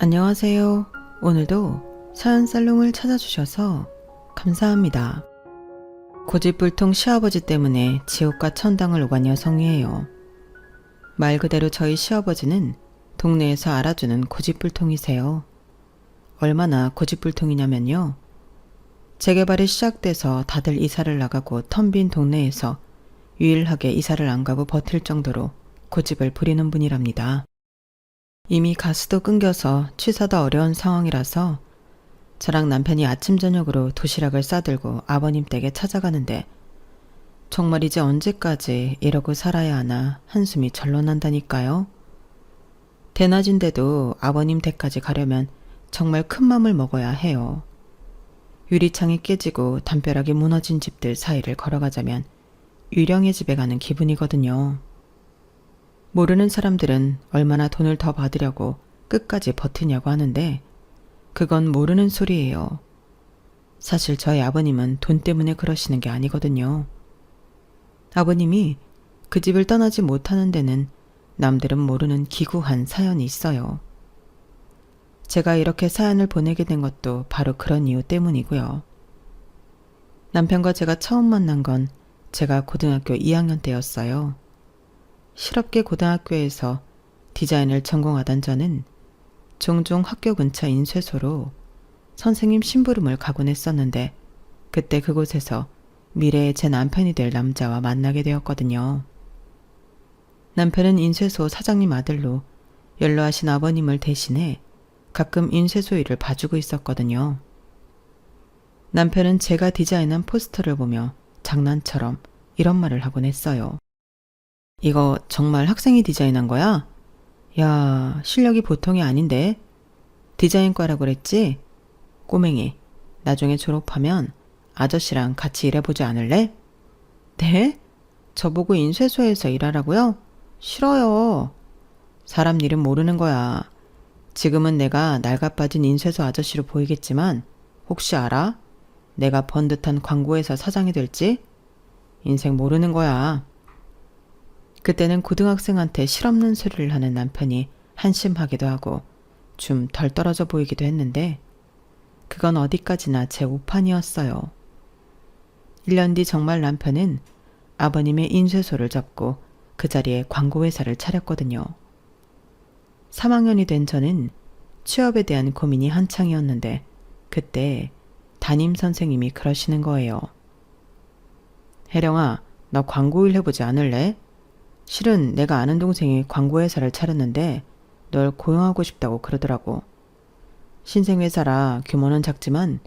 안녕하세요. 오늘도 사연 살롱을 찾아주셔서 감사합니다. 고집불통 시아버지 때문에 지옥과 천당을 오간 여성이에요. 말 그대로 저희 시아버지는 동네에서 알아주는 고집불통이세요. 얼마나 고집불통이냐면요. 재개발이 시작돼서 다들 이사를 나가고 텅 빈 동네에서 유일하게 이사를 안 가고 버틸 정도로 고집을 부리는 분이랍니다. 이미 가스도 끊겨서 취사도 어려운 상황이라서 저랑 남편이 아침 저녁으로 도시락을 싸들고 아버님 댁에 찾아가는데 정말 이제 언제까지 이러고 살아야 하나 한숨이 절로 난다니까요. 대낮인데도 아버님 댁까지 가려면 정말 큰 맘을 먹어야 해요. 유리창이 깨지고 담벼락이 무너진 집들 사이를 걸어가자면 유령의 집에 가는 기분이거든요. 모르는 사람들은 얼마나 돈을 더 받으려고 끝까지 버티냐고 하는데 그건 모르는 소리예요. 사실 저희 아버님은 돈 때문에 그러시는 게 아니거든요. 아버님이 그 집을 떠나지 못하는 데는 남들은 모르는 기구한 사연이 있어요. 제가 이렇게 사연을 보내게 된 것도 바로 그런 이유 때문이고요. 남편과 제가 처음 만난 건 제가 고등학교 2학년 때였어요. 실업계 고등학교에서 디자인을 전공하던 저는 종종 학교 근처 인쇄소로 선생님 심부름을 가곤 했었는데 그때 그곳에서 미래의 제 남편이 될 남자와 만나게 되었거든요. 남편은 인쇄소 사장님 아들로 연로하신 아버님을 대신해 가끔 인쇄소 일을 봐주고 있었거든요. 남편은 제가 디자인한 포스터를 보며 장난처럼 이런 말을 하곤 했어요. 이거 정말 학생이 디자인한 거야? 야, 실력이 보통이 아닌데? 디자인과라고 그랬지? 꼬맹이, 나중에 졸업하면 아저씨랑 같이 일해보지 않을래? 네? 저보고 인쇄소에서 일하라고요? 싫어요. 사람 일은 모르는 거야. 지금은 내가 낡아빠진 인쇄소 아저씨로 보이겠지만 혹시 알아? 내가 번듯한 광고회사 사장이 될지? 인생 모르는 거야. 그때는 고등학생한테 실없는 소리를 하는 남편이 한심하기도 하고 좀 덜 떨어져 보이기도 했는데 그건 어디까지나 제 오판이었어요. 1년 뒤 정말 남편은 아버님의 인쇄소를 접고 그 자리에 광고회사를 차렸거든요. 3학년이 된 저는 취업에 대한 고민이 한창이었는데 그때 담임 선생님이 그러시는 거예요. 혜령아, 너 광고일 해보지 않을래? 실은 내가 아는 동생이 광고회사를 차렸는데 널 고용하고 싶다고 그러더라고. 신생회사라 규모는 작지만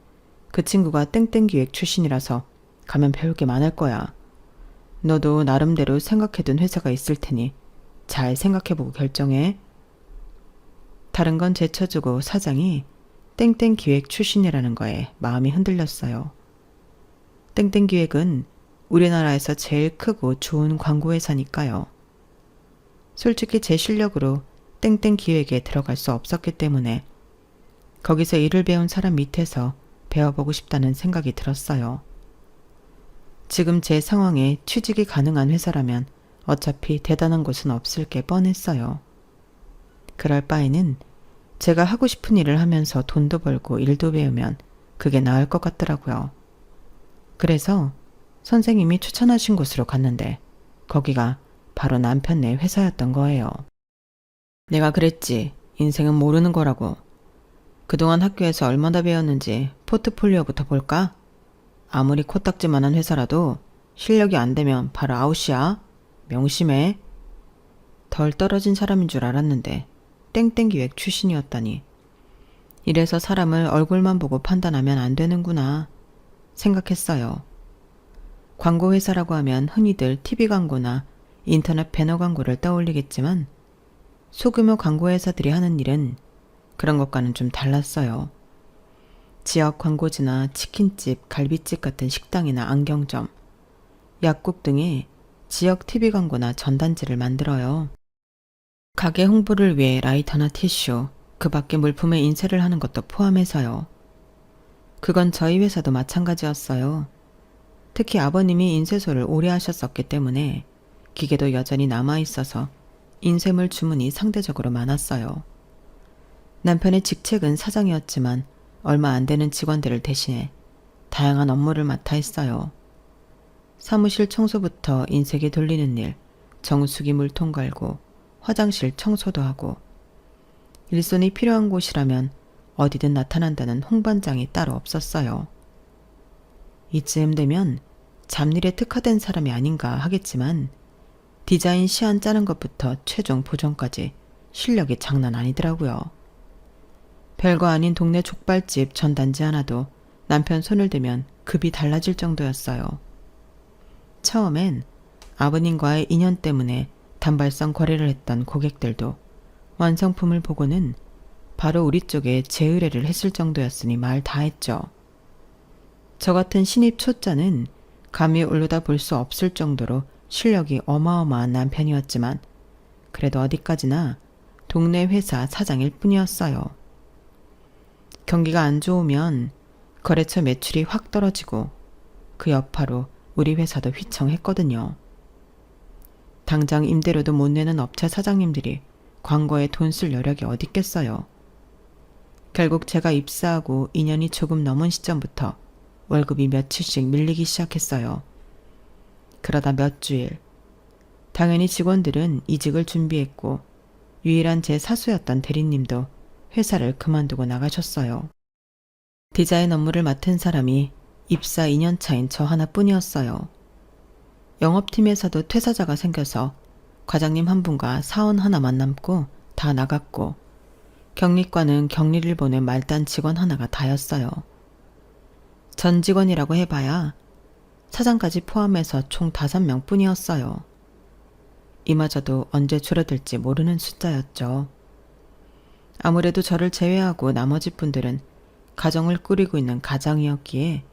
그 친구가 땡땡기획 출신이라서 가면 배울 게 많을 거야. 너도 나름대로 생각해둔 회사가 있을 테니 잘 생각해보고 결정해. 다른 건 제쳐주고 사장이 땡땡기획 출신이라는 거에 마음이 흔들렸어요. 땡땡기획은 우리나라에서 제일 크고 좋은 광고회사니까요. 솔직히 제 실력으로 땡땡기획에 들어갈 수 없었기 때문에 거기서 일을 배운 사람 밑에서 배워보고 싶다는 생각이 들었어요. 지금 제 상황에 취직이 가능한 회사라면 어차피 대단한 곳은 없을 게 뻔했어요. 그럴 바에는 제가 하고 싶은 일을 하면서 돈도 벌고 일도 배우면 그게 나을 것 같더라고요. 그래서 선생님이 추천하신 곳으로 갔는데 거기가 바로 남편네 회사였던 거예요. 내가 그랬지. 인생은 모르는 거라고. 그동안 학교에서 얼마나 배웠는지 포트폴리오부터 볼까? 아무리 코딱지만한 회사라도 실력이 안 되면 바로 아웃이야. 명심해. 덜 떨어진 사람인 줄 알았는데 땡땡기획 출신이었다니. 이래서 사람을 얼굴만 보고 판단하면 안 되는구나 생각했어요. 광고회사라고 하면 흔히들 TV 광고나 인터넷 배너 광고를 떠올리겠지만 소규모 광고회사들이 하는 일은 그런 것과는 좀 달랐어요. 지역 광고지나 치킨집, 갈비집 같은 식당이나 안경점, 약국 등의 지역 TV 광고나 전단지를 만들어요. 가게 홍보를 위해 라이터나 티슈, 그 밖에 물품에 인쇄를 하는 것도 포함해서요. 그건 저희 회사도 마찬가지였어요. 특히 아버님이 인쇄소를 오래 하셨었기 때문에 기계도 여전히 남아있어서 인쇄물 주문이 상대적으로 많았어요. 남편의 직책은 사장이었지만 얼마 안 되는 직원들을 대신해 다양한 업무를 맡아 했어요. 사무실 청소부터 인쇄기 돌리는 일, 정수기 물통 갈고, 화장실 청소도 하고, 일손이 필요한 곳이라면 어디든 나타난다는 홍반장이 따로 없었어요. 이쯤 되면 잡일에 특화된 사람이 아닌가 하겠지만 디자인 시안 짜는 것부터 최종 보정까지 실력이 장난 아니더라고요. 별거 아닌 동네 족발집 전단지 하나도 남편 손을 대면 급이 달라질 정도였어요. 처음엔 아버님과의 인연 때문에 단발성 거래를 했던 고객들도 완성품을 보고는 바로 우리 쪽에 재의뢰를 했을 정도였으니 말 다 했죠. 저 같은 신입 초짜는 감히 올려다 볼 수 없을 정도로 실력이 어마어마한 남편이었지만 그래도 어디까지나 동네 회사 사장일 뿐이었어요. 경기가 안 좋으면 거래처 매출이 확 떨어지고 그 여파로 우리 회사도 휘청했거든요. 당장 임대료도 못 내는 업체 사장님들이 광고에 돈 쓸 여력이 어딨겠어요. 결국 제가 입사하고 2년이 조금 넘은 시점부터 월급이 며칠씩 밀리기 시작했어요. 그러다 몇 주일, 당연히 직원들은 이직을 준비했고 유일한 제 사수였던 대리님도 회사를 그만두고 나가셨어요. 디자인 업무를 맡은 사람이 입사 2년 차인 저 하나뿐이었어요. 영업팀에서도 퇴사자가 생겨서 과장님 한 분과 사원 하나만 남고 다 나갔고 격리과는 격리를 보낸 말단 직원 하나가 다였어요. 전 직원이라고 해봐야 사장까지 포함해서 총 5명 뿐이었어요. 이마저도 언제 줄어들지 모르는 숫자였죠. 아무래도 저를 제외하고 나머지 분들은 가정을 꾸리고 있는 가장이었기에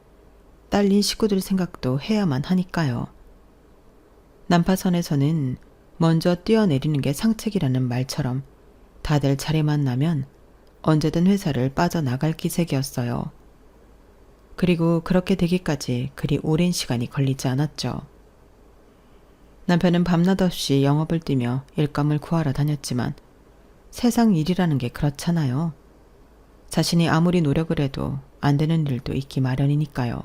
딸린 식구들 생각도 해야만 하니까요. 난파선에서는 먼저 뛰어내리는 게 상책이라는 말처럼 다들 자리만 나면 언제든 회사를 빠져나갈 기색이었어요. 그리고 그렇게 되기까지 그리 오랜 시간이 걸리지 않았죠. 남편은 밤낮 없이 영업을 뛰며 일감을 구하러 다녔지만 세상 일이라는 게 그렇잖아요. 자신이 아무리 노력을 해도 안 되는 일도 있기 마련이니까요.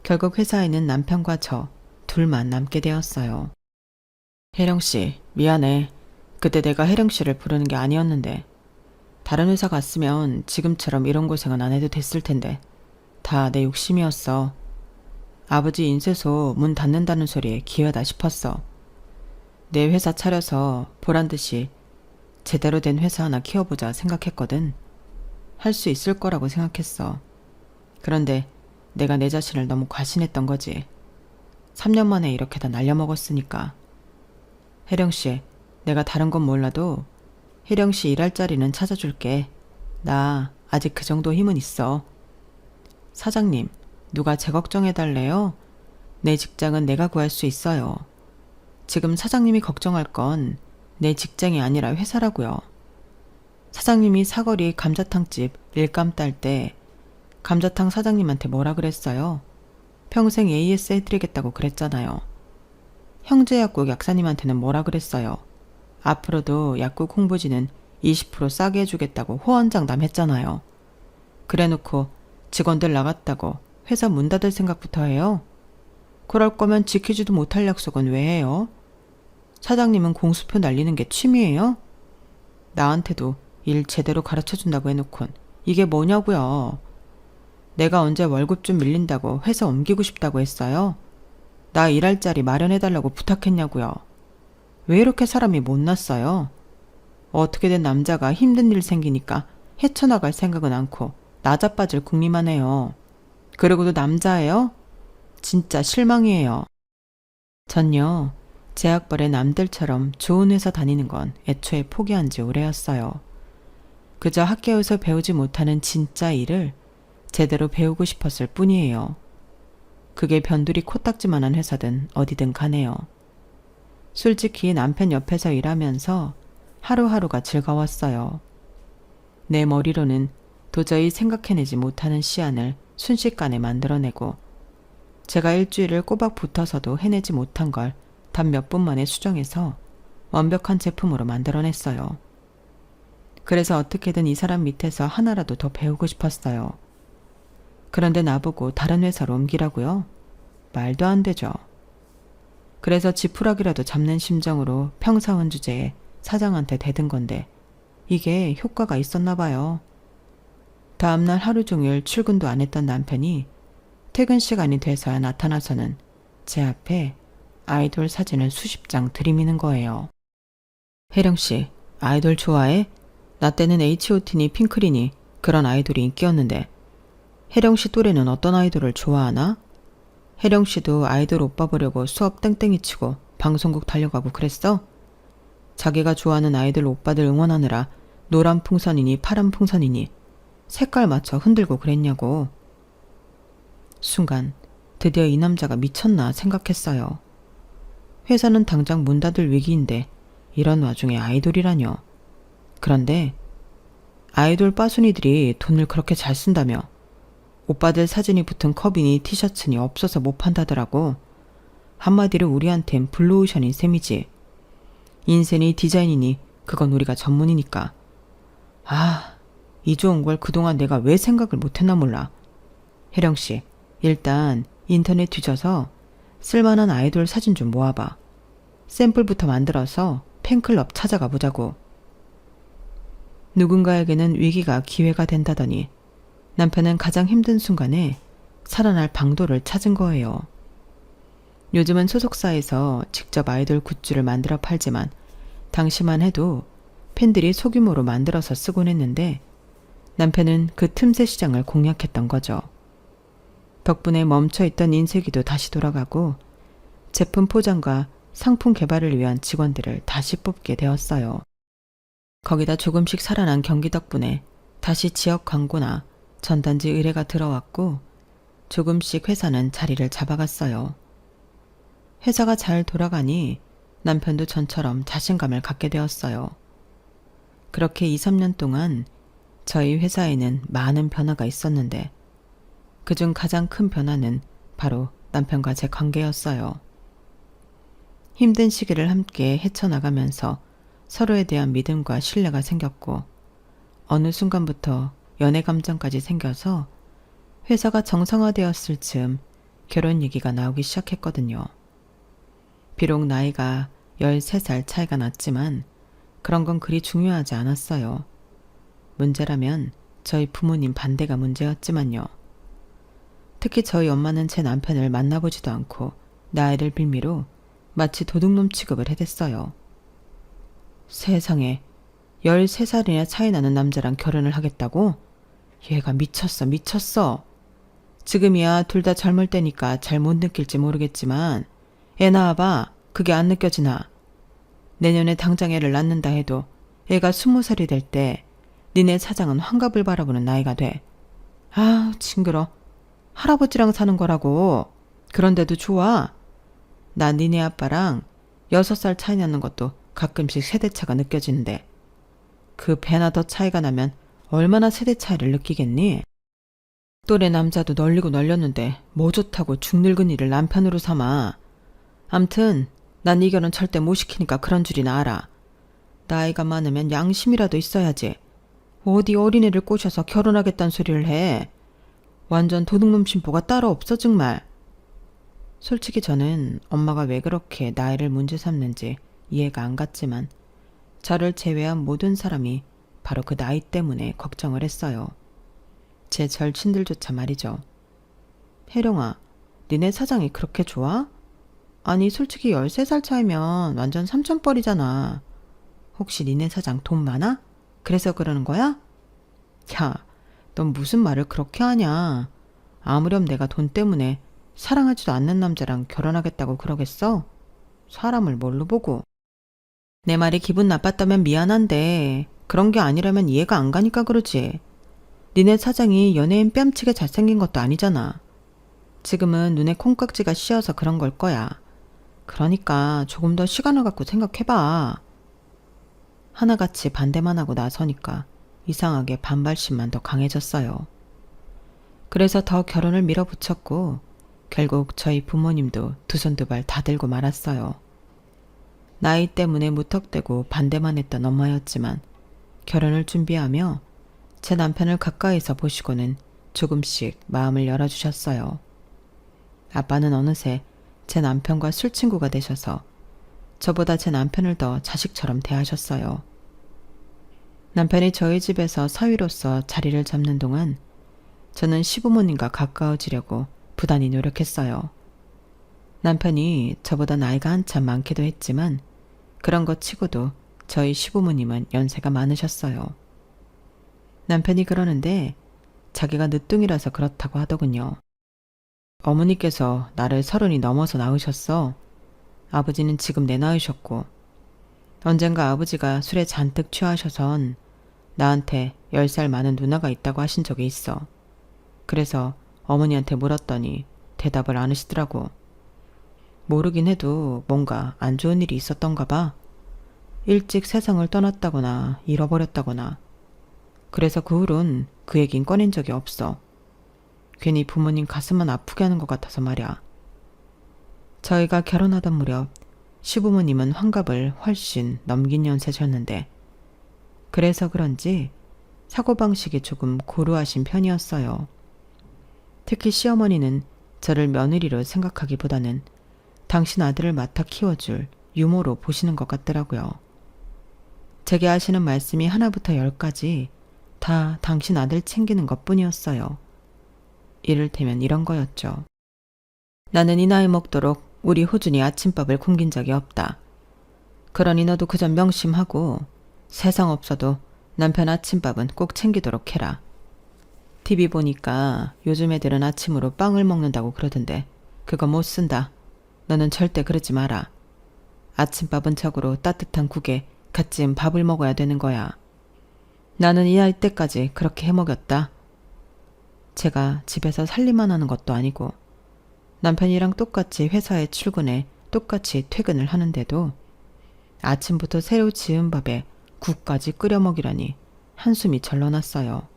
결국 회사에는 남편과 저 둘만 남게 되었어요. 혜령씨, 미안해. 그때 내가 혜령씨를 부르는 게 아니었는데 다른 회사 갔으면 지금처럼 이런 고생은 안 해도 됐을 텐데 다 내 욕심이었어. 아버지 인쇄소 문 닫는다는 소리에 기회다 싶었어. 내 회사 차려서 보란듯이 제대로 된 회사 하나 키워보자 생각했거든. 할 수 있을 거라고 생각했어. 그런데 내가 내 자신을 너무 과신했던 거지. 3년 만에 이렇게 다 날려먹었으니까. 혜령씨, 내가 다른 건 몰라도 혜령씨 일할 자리는 찾아줄게. 나 아직 그 정도 힘은 있어. 사장님, 누가 제 걱정해달래요? 내 직장은 내가 구할 수 있어요. 지금 사장님이 걱정할 건 내 직장이 아니라 회사라고요. 사장님이 사거리 감자탕집 일감 딸 때 감자탕 사장님한테 뭐라 그랬어요? 평생 AS 해드리겠다고 그랬잖아요. 형제약국 약사님한테는 뭐라 그랬어요? 앞으로도 약국 홍보지는 20% 싸게 해주겠다고 호언장담 했잖아요. 그래놓고 직원들 나갔다고 회사 문 닫을 생각부터 해요? 그럴 거면 지키지도 못할 약속은 왜 해요? 사장님은 공수표 날리는 게 취미예요? 나한테도 일 제대로 가르쳐준다고 해놓곤 이게 뭐냐고요. 내가 언제 월급 좀 밀린다고 회사 옮기고 싶다고 했어요? 나 일할 자리 마련해달라고 부탁했냐고요. 왜 이렇게 사람이 못났어요? 어떻게든 남자가 힘든 일 생기니까 헤쳐나갈 생각은 않고 나자빠질 궁리만 해요. 그러고도 남자예요? 진짜 실망이에요. 전요, 제 학벌에 남들처럼 좋은 회사 다니는 건 애초에 포기한 지 오래였어요. 그저 학교에서 배우지 못하는 진짜 일을 제대로 배우고 싶었을 뿐이에요. 그게 변두리 코딱지만한 회사든 어디든 가네요. 솔직히 남편 옆에서 일하면서 하루하루가 즐거웠어요. 내 머리로는 도저히 생각해내지 못하는 시안을 순식간에 만들어내고 제가 일주일을 꼬박 붙어서도 해내지 못한 걸 단 몇 분 만에 수정해서 완벽한 제품으로 만들어냈어요. 그래서 어떻게든 이 사람 밑에서 하나라도 더 배우고 싶었어요. 그런데 나보고 다른 회사로 옮기라고요? 말도 안 되죠. 그래서 지푸라기라도 잡는 심정으로 평사원 주제에 사장한테 대든 건데 이게 효과가 있었나 봐요. 다음날 하루 종일 출근도 안 했던 남편이 퇴근 시간이 돼서야 나타나서는 제 앞에 아이돌 사진을 수십 장 들이미는 거예요. 혜령씨, 아이돌 좋아해? 나 때는 H.O.T니 핑클이니 그런 아이돌이 인기였는데 혜령씨 또래는 어떤 아이돌을 좋아하나? 혜령씨도 아이돌 오빠 보려고 수업 땡땡이 치고 방송국 달려가고 그랬어? 자기가 좋아하는 아이돌 오빠들 응원하느라 노란 풍선이니 파란 풍선이니 색깔 맞춰 흔들고 그랬냐고. 순간 드디어 이 남자가 미쳤나 생각했어요. 회사는 당장 문 닫을 위기인데 이런 와중에 아이돌이라뇨. 그런데 아이돌 빠순이들이 돈을 그렇게 잘 쓴다며 오빠들 사진이 붙은 컵이니 티셔츠니 없어서 못 판다더라고. 한마디로 우리한텐 블루오션인 셈이지. 인쇄니 디자인이니 그건 우리가 전문이니까. 아, 이 좋은 걸 그동안 내가 왜 생각을 못했나 몰라. 혜령씨, 일단 인터넷 뒤져서 쓸만한 아이돌 사진 좀 모아봐. 샘플부터 만들어서 팬클럽 찾아가 보자고. 누군가에게는 위기가 기회가 된다더니 남편은 가장 힘든 순간에 살아날 방도를 찾은 거예요. 요즘은 소속사에서 직접 아이돌 굿즈를 만들어 팔지만 당시만 해도 팬들이 소규모로 만들어서 쓰곤 했는데 남편은 그 틈새 시장을 공략했던 거죠. 덕분에 멈춰있던 인쇄기도 다시 돌아가고 제품 포장과 상품 개발을 위한 직원들을 다시 뽑게 되었어요. 거기다 조금씩 살아난 경기 덕분에 다시 지역 광고나 전단지 의뢰가 들어왔고 조금씩 회사는 자리를 잡아갔어요. 회사가 잘 돌아가니 남편도 전처럼 자신감을 갖게 되었어요. 그렇게 2, 3년 동안 저희 회사에는 많은 변화가 있었는데 그중 가장 큰 변화는 바로 남편과 제 관계였어요. 힘든 시기를 함께 헤쳐나가면서 서로에 대한 믿음과 신뢰가 생겼고 어느 순간부터 연애 감정까지 생겨서 회사가 정상화되었을 즈음 결혼 얘기가 나오기 시작했거든요. 비록 나이가 13살 차이가 났지만 그런 건 그리 중요하지 않았어요. 문제라면 저희 부모님 반대가 문제였지만요. 특히 저희 엄마는 제 남편을 만나보지도 않고 나이를 빌미로 마치 도둑놈 취급을 해댔어요. 세상에 13살이나 차이 나는 남자랑 결혼을 하겠다고? 얘가 미쳤어. 지금이야 둘 다 젊을 때니까 잘 못 느낄지 모르겠지만 애 낳아봐. 그게 안 느껴지나? 내년에 당장 애를 낳는다 해도 애가 20살이 될 때 니네 사장은 환갑을 바라보는 나이가 돼. 아, 징그러. 할아버지랑 사는 거라고. 그런데도 좋아. 나 니네 아빠랑 6살 차이 나는 것도 가끔씩 세대차가 느껴지는데 그 배나 더 차이가 나면 얼마나 세대 차이를 느끼겠니? 또래 남자도 널리고 널렸는데 뭐 좋다고 죽늙은 이를 남편으로 삼아. 암튼 난 이 결혼 절대 못 시키니까 그런 줄이나 알아. 나이가 많으면 양심이라도 있어야지. 어디 어린애를 꼬셔서 결혼하겠다는 소리를 해. 완전 도둑놈 심보가 따로 없어 정말. 솔직히 저는 엄마가 왜 그렇게 나이를 문제 삼는지 이해가 안 갔지만 저를 제외한 모든 사람이 바로 그 나이 때문에 걱정을 했어요. 제 절친들조차 말이죠. 혜령아, 니네 사장이 그렇게 좋아? 아니 솔직히 13살 차이면 완전 삼천벌이잖아. 혹시 니네 사장 돈 많아? 그래서 그러는 거야? 야, 넌 무슨 말을 그렇게 하냐. 아무렴 내가 돈 때문에 사랑하지도 않는 남자랑 결혼하겠다고 그러겠어? 사람을 뭘로 보고. 내 말이 기분 나빴다면 미안한데 그런 게 아니라면 이해가 안 가니까 그러지. 니네 사장이 연예인 뺨치게 잘생긴 것도 아니잖아. 지금은 눈에 콩깍지가 씌어서 그런 걸 거야. 그러니까 조금 더 시간을 갖고 생각해봐. 하나같이 반대만 하고 나서니까 이상하게 반발심만 더 강해졌어요. 그래서 더 결혼을 밀어붙였고 결국 저희 부모님도 두 손 두 발 다 들고 말았어요. 나이 때문에 무턱대고 반대만 했던 엄마였지만 결혼을 준비하며 제 남편을 가까이서 보시고는 조금씩 마음을 열어주셨어요. 아빠는 어느새 제 남편과 술친구가 되셔서 저보다 제 남편을 더 자식처럼 대하셨어요. 남편이 저희 집에서 사위로서 자리를 잡는 동안 저는 시부모님과 가까워지려고 부단히 노력했어요. 남편이 저보다 나이가 한참 많기도 했지만 그런 것 치고도 저희 시부모님은 연세가 많으셨어요. 남편이 그러는데 자기가 늦둥이라서 그렇다고 하더군요. 어머니께서 나를 30이 넘어서 낳으셨어. 아버지는 지금 내 나이셨고 언젠가 아버지가 술에 잔뜩 취하셔선 나한테 10살 많은 누나가 있다고 하신 적이 있어. 그래서 어머니한테 물었더니 대답을 안 하시더라고. 모르긴 해도 뭔가 안 좋은 일이 있었던가 봐. 일찍 세상을 떠났다거나 잃어버렸다거나. 그래서 그 후론 그 얘긴 꺼낸 적이 없어. 괜히 부모님 가슴만 아프게 하는 것 같아서 말이야. 저희가 결혼하던 무렵 시부모님은 환갑을 훨씬 넘긴 연세셨는데 그래서 그런지 사고방식이 조금 고루하신 편이었어요. 특히 시어머니는 저를 며느리로 생각하기보다는 당신 아들을 맡아 키워줄 유모로 보시는 것 같더라고요. 제게 하시는 말씀이 하나부터 10까지 다 당신 아들 챙기는 것뿐이었어요. 이를테면 이런 거였죠. 나는 이 나이 먹도록 우리 호준이 아침밥을 굶긴 적이 없다. 그러니 너도 그저 명심하고 세상 없어도 남편 아침밥은 꼭 챙기도록 해라. TV 보니까 요즘 애들은 아침으로 빵을 먹는다고 그러던데 그거 못 쓴다. 너는 절대 그러지 마라. 아침밥은 적으로 따뜻한 국에 갓 지은 밥을 먹어야 되는 거야. 나는 이 나이 때까지 그렇게 해먹였다. 제가 집에서 살림만 하는 것도 아니고 남편이랑 똑같이 회사에 출근해 똑같이 퇴근을 하는데도 아침부터 새로 지은 밥에 국까지 끓여 먹이라니 한숨이 절러났어요.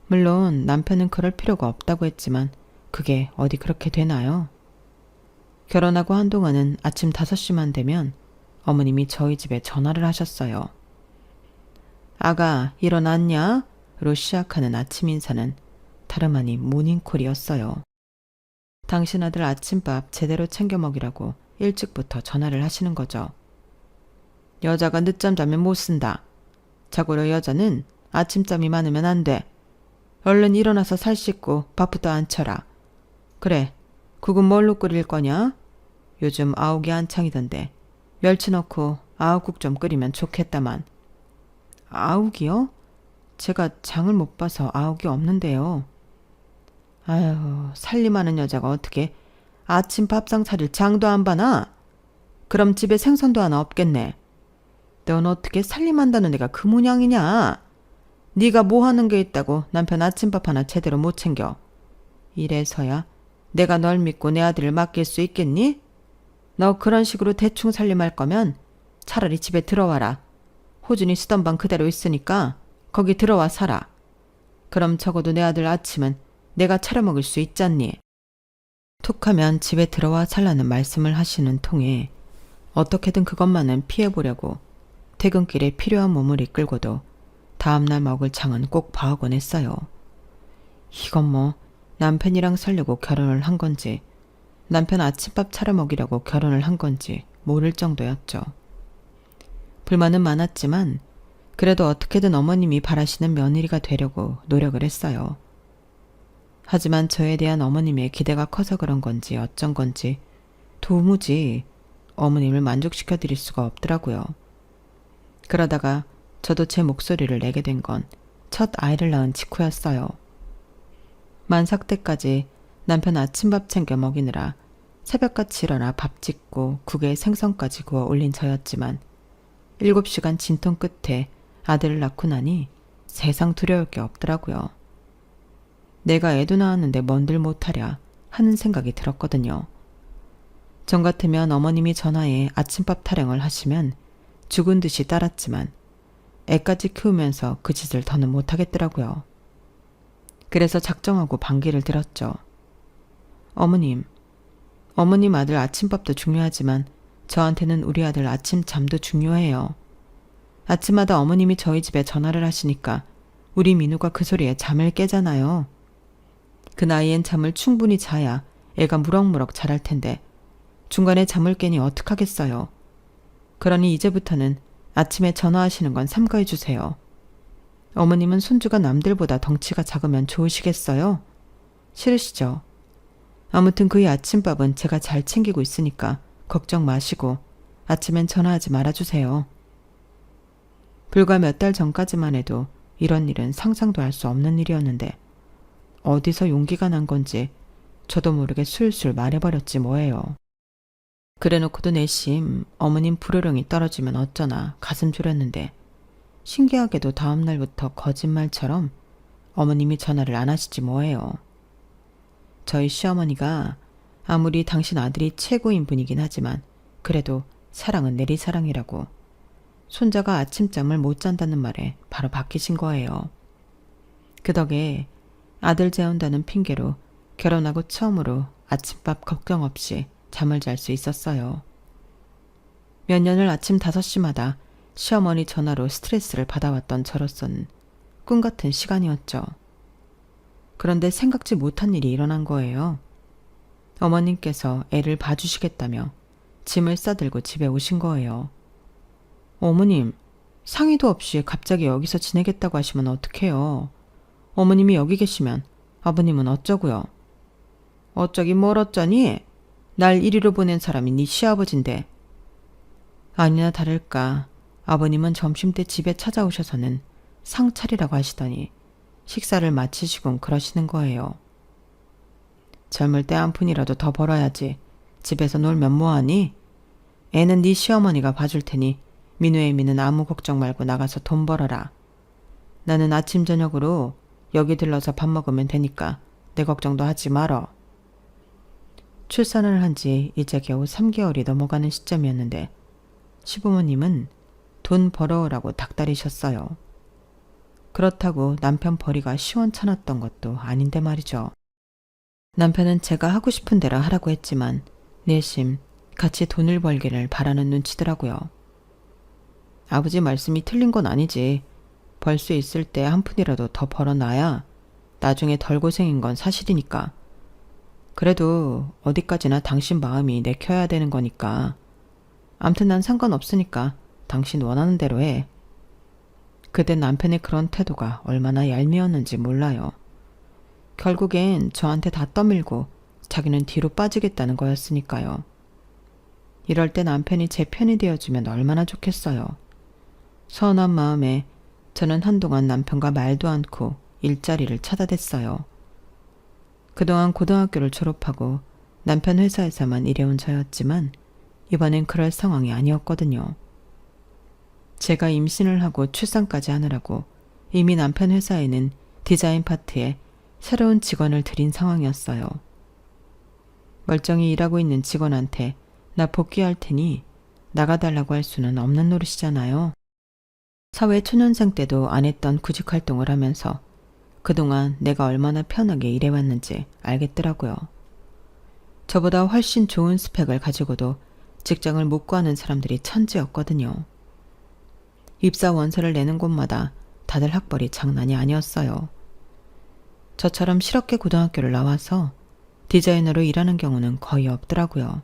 물론 남편은 그럴 필요가 없다고 했지만 그게 어디 그렇게 되나요? 결혼하고 한동안은 아침 5시만 되면 어머님이 저희 집에 전화를 하셨어요. 아가 일어났냐? 로 시작하는 아침 인사는 다름 아닌 모닝콜이었어요. 당신 아들 아침밥 제대로 챙겨 먹이라고 일찍부터 전화를 하시는 거죠. 여자가 늦잠 자면 못 쓴다. 자고로 여자는 아침잠이 많으면 안 돼. 얼른 일어나서 살 씻고 밥부터 안 쳐라. 그래, 국은 뭘로 끓일 거냐? 요즘 아욱이 한창이던데 멸치 넣고 아욱국 좀 끓이면 좋겠다만. 아욱이요? 제가 장을 못 봐서 아욱이 없는데요. 아유, 살림하는 여자가 어떻게 아침 밥상 차릴 장도 안 봐나? 그럼 집에 생선도 하나 없겠네. 넌 어떻게 살림한다는 애가 그 모양이냐? 네가 뭐 하는 게 있다고 남편 아침밥 하나 제대로 못 챙겨. 이래서야 내가 널 믿고 내 아들을 맡길 수 있겠니? 너 그런 식으로 대충 살림할 거면 차라리 집에 들어와라. 호준이 쓰던 방 그대로 있으니까 거기 들어와 살아. 그럼 적어도 내 아들 아침은 내가 차려 먹을 수 있잖니. 툭하면 집에 들어와 살라는 말씀을 하시는 통에 어떻게든 그것만은 피해보려고 퇴근길에 필요한 몸을 이끌고도 다음날 먹을 장은 꼭 봐오곤 했어요. 이건 뭐 남편이랑 살려고 결혼을 한 건지 남편 아침밥 차려 먹이려고 결혼을 한 건지 모를 정도였죠. 불만은 많았지만 그래도 어떻게든 어머님이 바라시는 며느리가 되려고 노력을 했어요. 하지만 저에 대한 어머님의 기대가 커서 그런 건지 어쩐 건지 도무지 어머님을 만족시켜 드릴 수가 없더라고요. 그러다가 저도 제 목소리를 내게 된 건 첫 아이를 낳은 직후였어요. 만삭 때까지 남편 아침밥 챙겨 먹이느라 새벽같이 일어나 밥 짓고 국에 생선까지 구워 올린 저였지만 7시간 진통 끝에 아들을 낳고 나니 세상 두려울 게 없더라고요. 내가 애도 낳았는데 뭔들 못하랴 하는 생각이 들었거든요. 전 같으면 어머님이 전화해 아침밥 타령을 하시면 죽은 듯이 따랐지만 애까지 키우면서 그 짓을 더는 못하겠더라고요. 그래서 작정하고 반기를 들었죠. 어머님 아들 아침밥도 중요하지만 저한테는 우리 아들 아침 잠도 중요해요. 아침마다 어머님이 저희 집에 전화를 하시니까 우리 민우가 그 소리에 잠을 깨잖아요. 그 나이엔 잠을 충분히 자야 애가 무럭무럭 자랄 텐데 중간에 잠을 깨니 어떡하겠어요. 그러니 이제부터는 아침에 전화하시는 건 삼가해 주세요. 어머님은 손주가 남들보다 덩치가 작으면 좋으시겠어요? 싫으시죠? 아무튼 그의 아침밥은 제가 잘 챙기고 있으니까 걱정 마시고 아침엔 전화하지 말아주세요. 불과 몇 달 전까지만 해도 이런 일은 상상도 할 수 없는 일이었는데 어디서 용기가 난 건지 저도 모르게 술술 말해버렸지 뭐예요. 그래놓고도 내심 어머님 불호령이 떨어지면 어쩌나 가슴 졸였는데 신기하게도 다음 날부터 거짓말처럼 어머님이 전화를 안 하시지 뭐예요. 저희 시어머니가 아무리 당신 아들이 최고인 분이긴 하지만 그래도 사랑은 내리사랑이라고 손자가 아침잠을 못 잔다는 말에 바로 바뀌신 거예요. 그 덕에 아들 재운다는 핑계로 결혼하고 처음으로 아침밥 걱정 없이 잠을 잘 수 있었어요. 몇 년을 아침 5시마다 시어머니 전화로 스트레스를 받아왔던 저로서는 꿈같은 시간이었죠. 그런데 생각지 못한 일이 일어난 거예요. 어머님께서 애를 봐주시겠다며 짐을 싸들고 집에 오신 거예요. 어머님, 상의도 없이 갑자기 여기서 지내겠다고 하시면 어떡해요. 어머님이 여기 계시면 아버님은 어쩌고요. 어쩌긴 뭘 어쩌니? 날 이리로 보낸 사람이 네 시아버지인데. 아니나 다를까 아버님은 점심때 집에 찾아오셔서는 상 차리라고 하시더니 식사를 마치시곤 그러시는 거예요. 젊을 때 한 푼이라도 더 벌어야지. 집에서 놀면 뭐하니? 애는 네 시어머니가 봐줄 테니 민우의 미는 아무 걱정 말고 나가서 돈 벌어라. 나는 아침 저녁으로 여기 들러서 밥 먹으면 되니까 내 걱정도 하지 말어. 출산을 한 지 이제 겨우 3개월이 넘어가는 시점이었는데 시부모님은 돈 벌어오라고 닥달이셨어요. 그렇다고 남편 벌이가 시원찮았던 것도 아닌데 말이죠. 남편은 제가 하고 싶은 대로 하라고 했지만 내심 같이 돈을 벌기를 바라는 눈치더라고요. 아버지 말씀이 틀린 건 아니지. 벌 수 있을 때 한 푼이라도 더 벌어놔야 나중에 덜 고생인 건 사실이니까. 그래도 어디까지나 당신 마음이 내켜야 되는 거니까. 암튼 난 상관없으니까 당신 원하는 대로 해. 그때 남편의 그런 태도가 얼마나 얄미웠는지 몰라요. 결국엔 저한테 다 떠밀고 자기는 뒤로 빠지겠다는 거였으니까요. 이럴 때 남편이 제 편이 되어주면 얼마나 좋겠어요. 서운한 마음에 저는 한동안 남편과 말도 않고 일자리를 찾아댔어요. 그동안 고등학교를 졸업하고 남편 회사에서만 일해온 저였지만 이번엔 그럴 상황이 아니었거든요. 제가 임신을 하고 출산까지 하느라고 이미 남편 회사에는 디자인 파트에 새로운 직원을 들인 상황이었어요. 멀쩡히 일하고 있는 직원한테 나 복귀할 테니 나가달라고 할 수는 없는 노릇이잖아요. 사회 초년생 때도 안 했던 구직 활동을 하면서 그동안 내가 얼마나 편하게 일해왔는지 알겠더라고요. 저보다 훨씬 좋은 스펙을 가지고도 직장을 못 구하는 사람들이 천지였거든요. 입사 원서를 내는 곳마다 다들 학벌이 장난이 아니었어요. 저처럼 실업계 고등학교를 나와서 디자이너로 일하는 경우는 거의 없더라고요.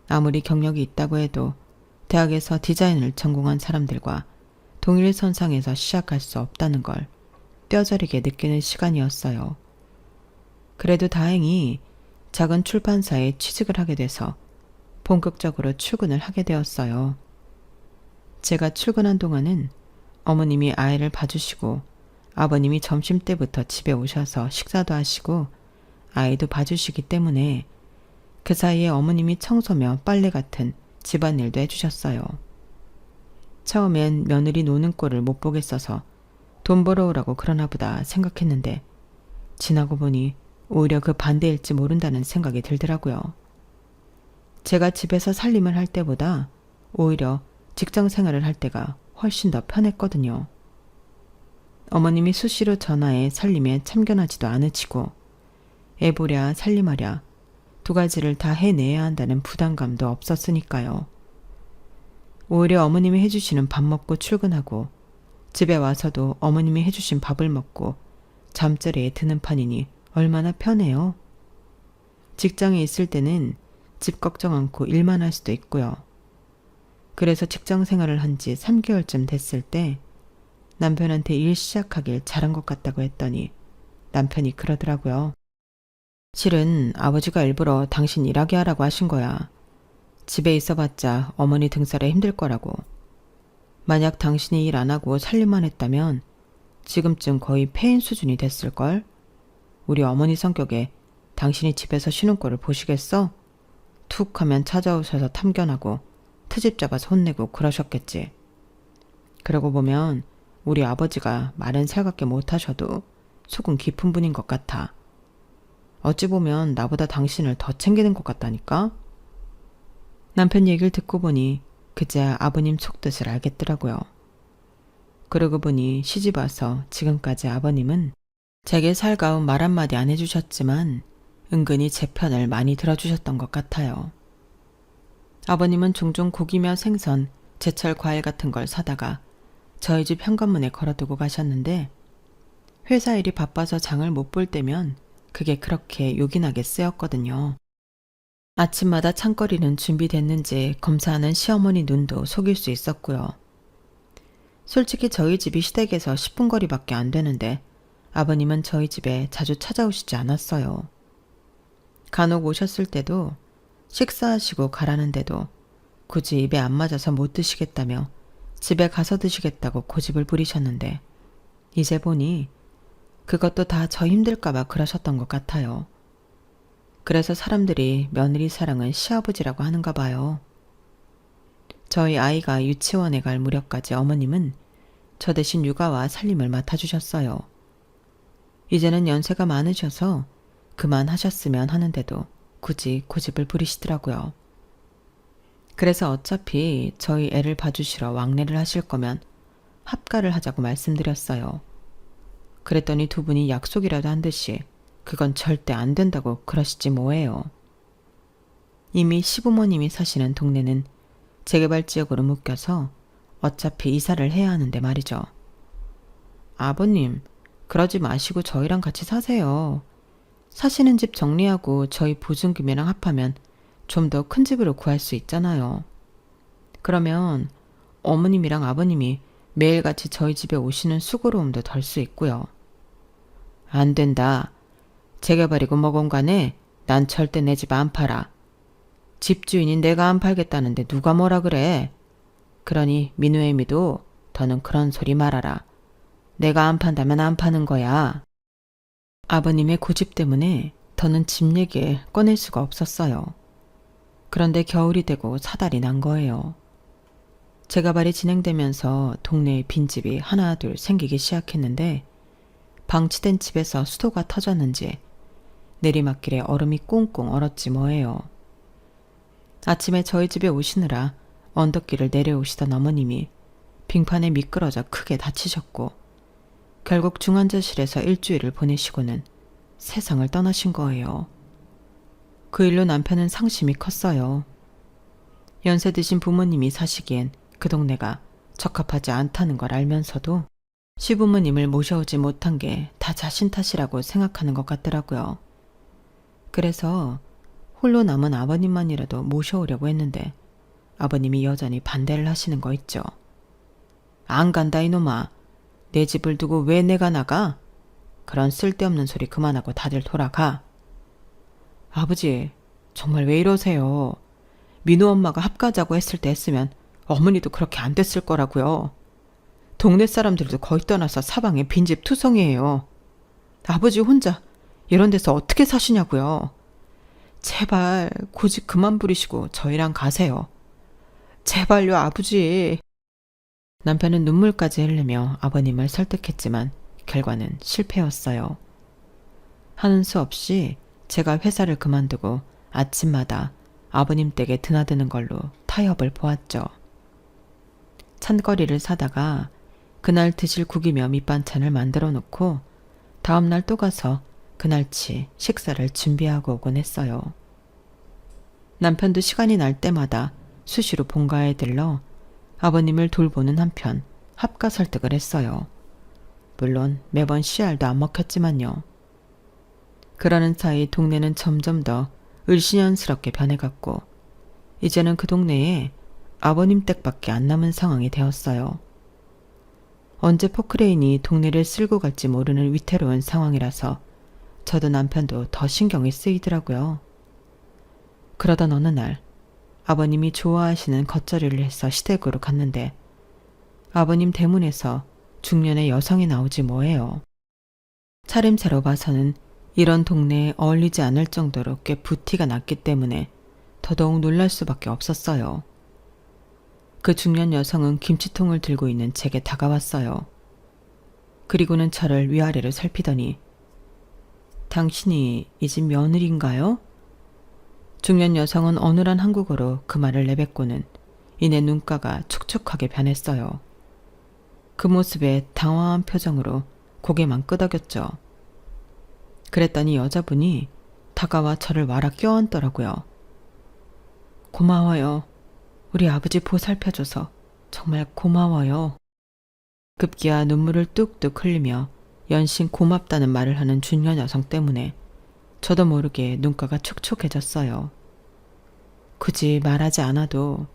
아무리 경력이 있다고 해도 대학에서 디자인을 전공한 사람들과 동일선상에서 시작할 수 없다는 걸 뼈저리게 느끼는 시간이었어요. 그래도 다행히 작은 출판사에 취직을 하게 돼서 본격적으로 출근을 하게 되었어요. 제가 출근한 동안은 어머님이 아이를 봐주시고 아버님이 점심때부터 집에 오셔서 식사도 하시고 아이도 봐주시기 때문에 그 사이에 어머님이 청소며 빨래 같은 집안일도 해주셨어요. 처음엔 며느리 노는 꼴을 못 보겠어서 돈 벌어오라고 그러나 보다 생각했는데 지나고 보니 오히려 그 반대일지 모른다는 생각이 들더라고요. 제가 집에서 살림을 할 때보다 오히려 직장 생활을 할 때가 훨씬 더 편했거든요. 어머님이 수시로 전화해 살림에 참견하지도 않으시고 애보랴 살림하랴 두 가지를 다 해내야 한다는 부담감도 없었으니까요. 오히려 어머님이 해주시는 밥 먹고 출근하고 집에 와서도 어머님이 해주신 밥을 먹고 잠자리에 드는 판이니 얼마나 편해요. 직장에 있을 때는 집 걱정 않고 일만 할 수도 있고요. 그래서 직장 생활을 한 지 3개월쯤 됐을 때 남편한테 일 시작하길 잘한 것 같다고 했더니 남편이 그러더라고요. 실은 아버지가 일부러 당신 일하게 하라고 하신 거야. 집에 있어봤자 어머니 등살에 힘들 거라고. 만약 당신이 일 안 하고 살림만 했다면 지금쯤 거의 폐인 수준이 됐을걸? 우리 어머니 성격에 당신이 집에서 쉬는 꼴을 보시겠어? 툭 하면 찾아오셔서 탐견하고 트집 잡아서 혼내고 그러셨겠지. 그러고 보면 우리 아버지가 말은 살갑게 못하셔도 속은 깊은 분인 것 같아. 어찌 보면 나보다 당신을 더 챙기는 것 같다니까? 남편 얘기를 듣고 보니 그제야 아버님 속뜻을 알겠더라고요. 그러고 보니 시집 와서 지금까지 아버님은 제게 살가운 말 한마디 안 해주셨지만 은근히 제 편을 많이 들어주셨던 것 같아요. 아버님은 종종 고기며 생선, 제철 과일 같은 걸 사다가 저희 집 현관문에 걸어두고 가셨는데 회사 일이 바빠서 장을 못 볼 때면 그게 그렇게 요긴하게 쓰였거든요. 아침마다 창거리는 준비됐는지 검사하는 시어머니 눈도 속일 수 있었고요. 솔직히 저희 집이 시댁에서 10분 거리밖에 안 되는데 아버님은 저희 집에 자주 찾아오시지 않았어요. 간혹 오셨을 때도 식사하시고 가라는데도 굳이 입에 안 맞아서 못 드시겠다며 집에 가서 드시겠다고 고집을 부리셨는데 이제 보니 그것도 다 저 힘들까봐 그러셨던 것 같아요. 그래서 사람들이 며느리 사랑은 시아버지라고 하는가 봐요. 저희 아이가 유치원에 갈 무렵까지 어머님은 저 대신 육아와 살림을 맡아주셨어요. 이제는 연세가 많으셔서 그만하셨으면 하는데도 굳이 고집을 부리시더라고요. 그래서 어차피 저희 애를 봐주시러 왕래를 하실 거면 합가를 하자고 말씀드렸어요. 그랬더니 두 분이 약속이라도 한 듯이 그건 절대 안 된다고 그러시지 뭐예요. 이미 시부모님이 사시는 동네는 재개발지역으로 묶여서 어차피 이사를 해야 하는데 말이죠. 아버님, 그러지 마시고 저희랑 같이 사세요. 사시는 집 정리하고 저희 보증금이랑 합하면 좀 더 큰 집으로 구할 수 있잖아요. 그러면 어머님이랑 아버님이 매일같이 저희 집에 오시는 수고로움도 덜 수 있고요. 안 된다. 재개발이고 뭐건 간에 난 절대 내 집 안 팔아. 집주인인 내가 안 팔겠다는데 누가 뭐라 그래. 그러니 민우애미도 더는 그런 소리 말아라. 내가 안 판다면 안 파는 거야. 아버님의 고집 때문에 더는 집 얘기에 꺼낼 수가 없었어요. 그런데 겨울이 되고 사달이 난 거예요. 재개발이 진행되면서 동네에 빈집이 하나 둘 생기기 시작했는데 방치된 집에서 수도가 터졌는지 내리막길에 얼음이 꽁꽁 얼었지 뭐예요. 아침에 저희 집에 오시느라 언덕길을 내려오시던 어머님이 빙판에 미끄러져 크게 다치셨고 결국 중환자실에서 일주일을 보내시고는 세상을 떠나신 거예요. 그 일로 남편은 상심이 컸어요. 연세 드신 부모님이 사시기엔 그 동네가 적합하지 않다는 걸 알면서도 시부모님을 모셔오지 못한 게 다 자신 탓이라고 생각하는 것 같더라고요. 그래서 홀로 남은 아버님만이라도 모셔오려고 했는데 아버님이 여전히 반대를 하시는 거 있죠. 안 간다 이놈아. 내 집을 두고 왜 내가 나가? 그런 쓸데없는 소리 그만하고 다들 돌아가. 아버지, 정말 왜 이러세요? 민우 엄마가 합가자고 했을 때 했으면 어머니도 그렇게 안 됐을 거라고요. 동네 사람들도 거의 떠나서 사방에 빈집 투성이에요. 아버지 혼자 이런 데서 어떻게 사시냐고요. 제발 고집 그만 부리시고 저희랑 가세요. 제발요 아버지. 남편은 눈물까지 흘리며 아버님을 설득했지만 결과는 실패였어요. 하는 수 없이 제가 회사를 그만두고 아침마다 아버님 댁에 드나드는 걸로 타협을 보았죠. 찬거리를 사다가 그날 드실 국이며 밑반찬을 만들어 놓고 다음날 또 가서 그날치 식사를 준비하고 오곤 했어요. 남편도 시간이 날 때마다 수시로 본가에 들러 아버님을 돌보는 한편 합가 설득을 했어요. 물론 매번 씨알도 안 먹혔지만요. 그러는 사이 동네는 점점 더 을씨년스럽게 변해갔고 이제는 그 동네에 아버님 댁밖에 안 남은 상황이 되었어요. 언제 포크레인이 동네를 쓸고 갈지 모르는 위태로운 상황이라서 저도 남편도 더 신경이 쓰이더라고요. 그러던 어느 날 아버님이 좋아하시는 겉절이를 해서 시댁으로 갔는데 아버님 대문에서 중년의 여성이 나오지 뭐예요. 차림새로 봐서는 이런 동네에 어울리지 않을 정도로 꽤 부티가 났기 때문에 더더욱 놀랄 수밖에 없었어요. 그 중년 여성은 김치통을 들고 있는 제게 다가왔어요. 그리고는 저를 위아래로 살피더니 당신이 이 집 며느리인가요? 중년 여성은 어눌한 한국어로 그 말을 내뱉고는 이내 눈가가 촉촉하게 변했어요. 그 모습에 당황한 표정으로 고개만 끄덕였죠. 그랬더니 여자분이 다가와 저를 와라 껴안더라고요. 고마워요. 우리 아버지 보살펴줘서 정말 고마워요. 급기야 눈물을 뚝뚝 흘리며 연신 고맙다는 말을 하는 중년 여성 때문에 저도 모르게 눈가가 촉촉해졌어요. 굳이 말하지 않아도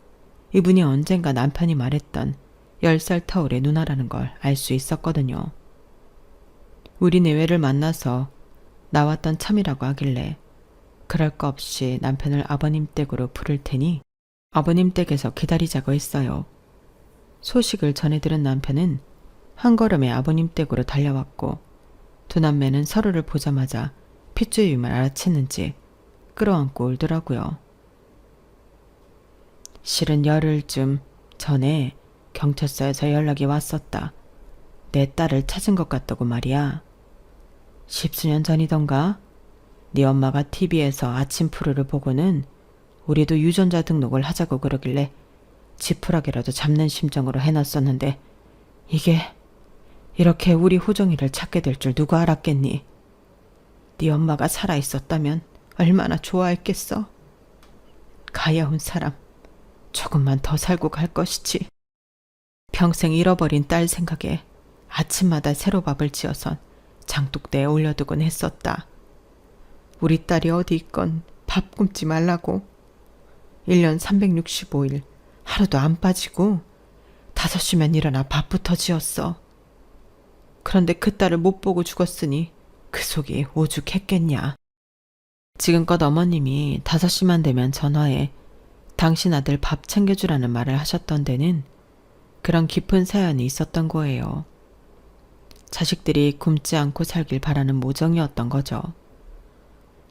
이분이 언젠가 남편이 말했던 10살 터울의 누나라는 걸 알 수 있었거든요. 우리 내외를 만나서 나왔던 참이라고 하길래 그럴 거 없이 남편을 아버님 댁으로 부를 테니 아버님 댁에서 기다리자고 했어요. 소식을 전해들은 남편은 한 걸음에 아버님 댁으로 달려왔고 두 남매는 서로를 보자마자 핏줄임을 알아챘는지 끌어안고 울더라고요. 실은 열흘쯤 전에 경찰서에서 연락이 왔었다. 내 딸을 찾은 것 같다고 말이야. 10수년 전이던가 네 엄마가 TV에서 아침 프로를 보고는 우리도 유전자 등록을 하자고 그러길래 지푸라기라도 잡는 심정으로 해놨었는데 이게 이렇게 우리 호정이를 찾게 될 줄 누가 알았겠니? 네 엄마가 살아있었다면 얼마나 좋아했겠어. 가여운 사람 조금만 더 살고 갈 것이지. 평생 잃어버린 딸 생각에 아침마다 새로 밥을 지어선 장독대에 올려두곤 했었다. 우리 딸이 어디 있건 밥 굶지 말라고. 1년 365일 하루도 안 빠지고 5시면 일어나 밥부터 지었어. 그런데 그 딸을 못 보고 죽었으니 그 속이 오죽했겠냐. 지금껏 어머님이 5시만 되면 전화해 당신 아들 밥 챙겨주라는 말을 하셨던 데는 그런 깊은 사연이 있었던 거예요. 자식들이 굶지 않고 살길 바라는 모정이었던 거죠.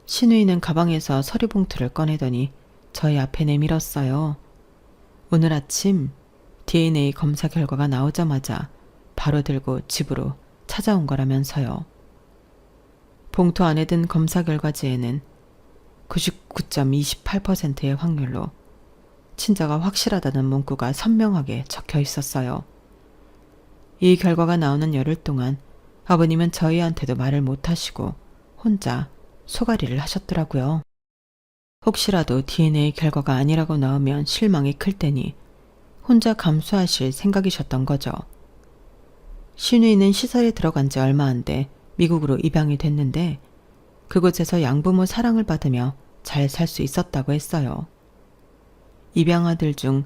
신우이는 가방에서 서류봉투를 꺼내더니 저희 앞에 내밀었어요. 오늘 아침 DNA 검사 결과가 나오자마자 바로 들고 집으로 찾아온 거라면서요. 봉투 안에 든 검사 결과지에는 99.28%의 확률로 친자가 확실하다는 문구가 선명하게 적혀 있었어요. 이 결과가 나오는 열흘 동안 아버님은 저희한테도 말을 못하시고 혼자 소가리를 하셨더라고요. 혹시라도 DNA 결과가 아니라고 나오면 실망이 클 테니 혼자 감수하실 생각이셨던 거죠. 신우이는 시설에 들어간 지 얼마 안 돼 미국으로 입양이 됐는데 그곳에서 양부모 사랑을 받으며 잘 살 수 있었다고 했어요. 입양아들 중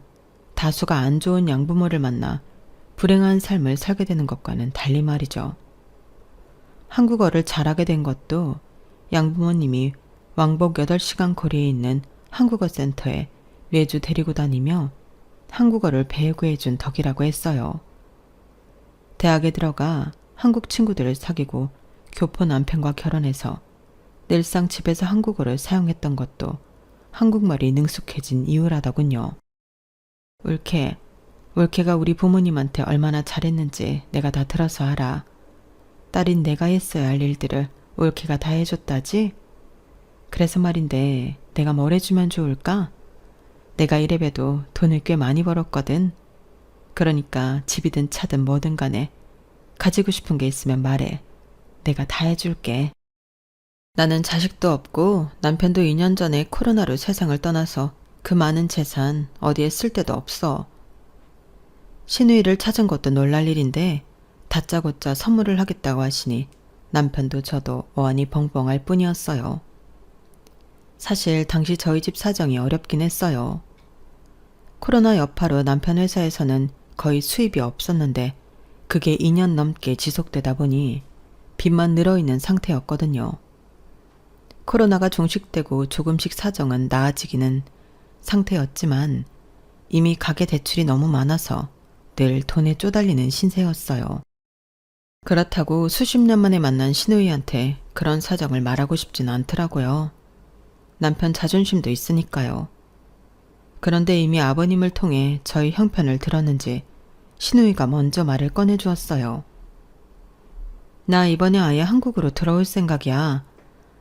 다수가 안 좋은 양부모를 만나 불행한 삶을 살게 되는 것과는 달리 말이죠. 한국어를 잘하게 된 것도 양부모님이 왕복 8시간 거리에 있는 한국어 센터에 매주 데리고 다니며 한국어를 배우게 해준 덕이라고 했어요. 대학에 들어가 한국 친구들을 사귀고 교포 남편과 결혼해서 늘상 집에서 한국어를 사용했던 것도 한국말이 능숙해진 이유라더군요. 올케가 우리 부모님한테 얼마나 잘했는지 내가 다 들어서 알아. 딸인 내가 했어야 할 일들을 올케가 다 해줬다지? 그래서 말인데 내가 뭘 해주면 좋을까? 내가 이래봬도 돈을 꽤 많이 벌었거든. 그러니까 집이든 차든 뭐든 간에 가지고 싶은 게 있으면 말해. 내가 다 해줄게. 나는 자식도 없고 남편도 2년 전에 코로나로 세상을 떠나서 그 많은 재산 어디에 쓸 데도 없어. 신우이를 찾은 것도 놀랄 일인데 다짜고짜 선물을 하겠다고 하시니 남편도 저도 어안이 벙벙할 뿐이었어요. 사실 당시 저희 집 사정이 어렵긴 했어요. 코로나 여파로 남편 회사에서는 거의 수입이 없었는데 그게 2년 넘게 지속되다 보니 빚만 늘어있는 상태였거든요. 코로나가 종식되고 조금씩 사정은 나아지기는 상태였지만 이미 가계 대출이 너무 많아서 늘 돈에 쪼달리는 신세였어요. 그렇다고 수십 년 만에 만난 시누이한테 그런 사정을 말하고 싶진 않더라고요. 남편 자존심도 있으니까요. 그런데 이미 아버님을 통해 저희 형편을 들었는지 시누이가 먼저 말을 꺼내주었어요. 나 이번에 아예 한국으로 들어올 생각이야.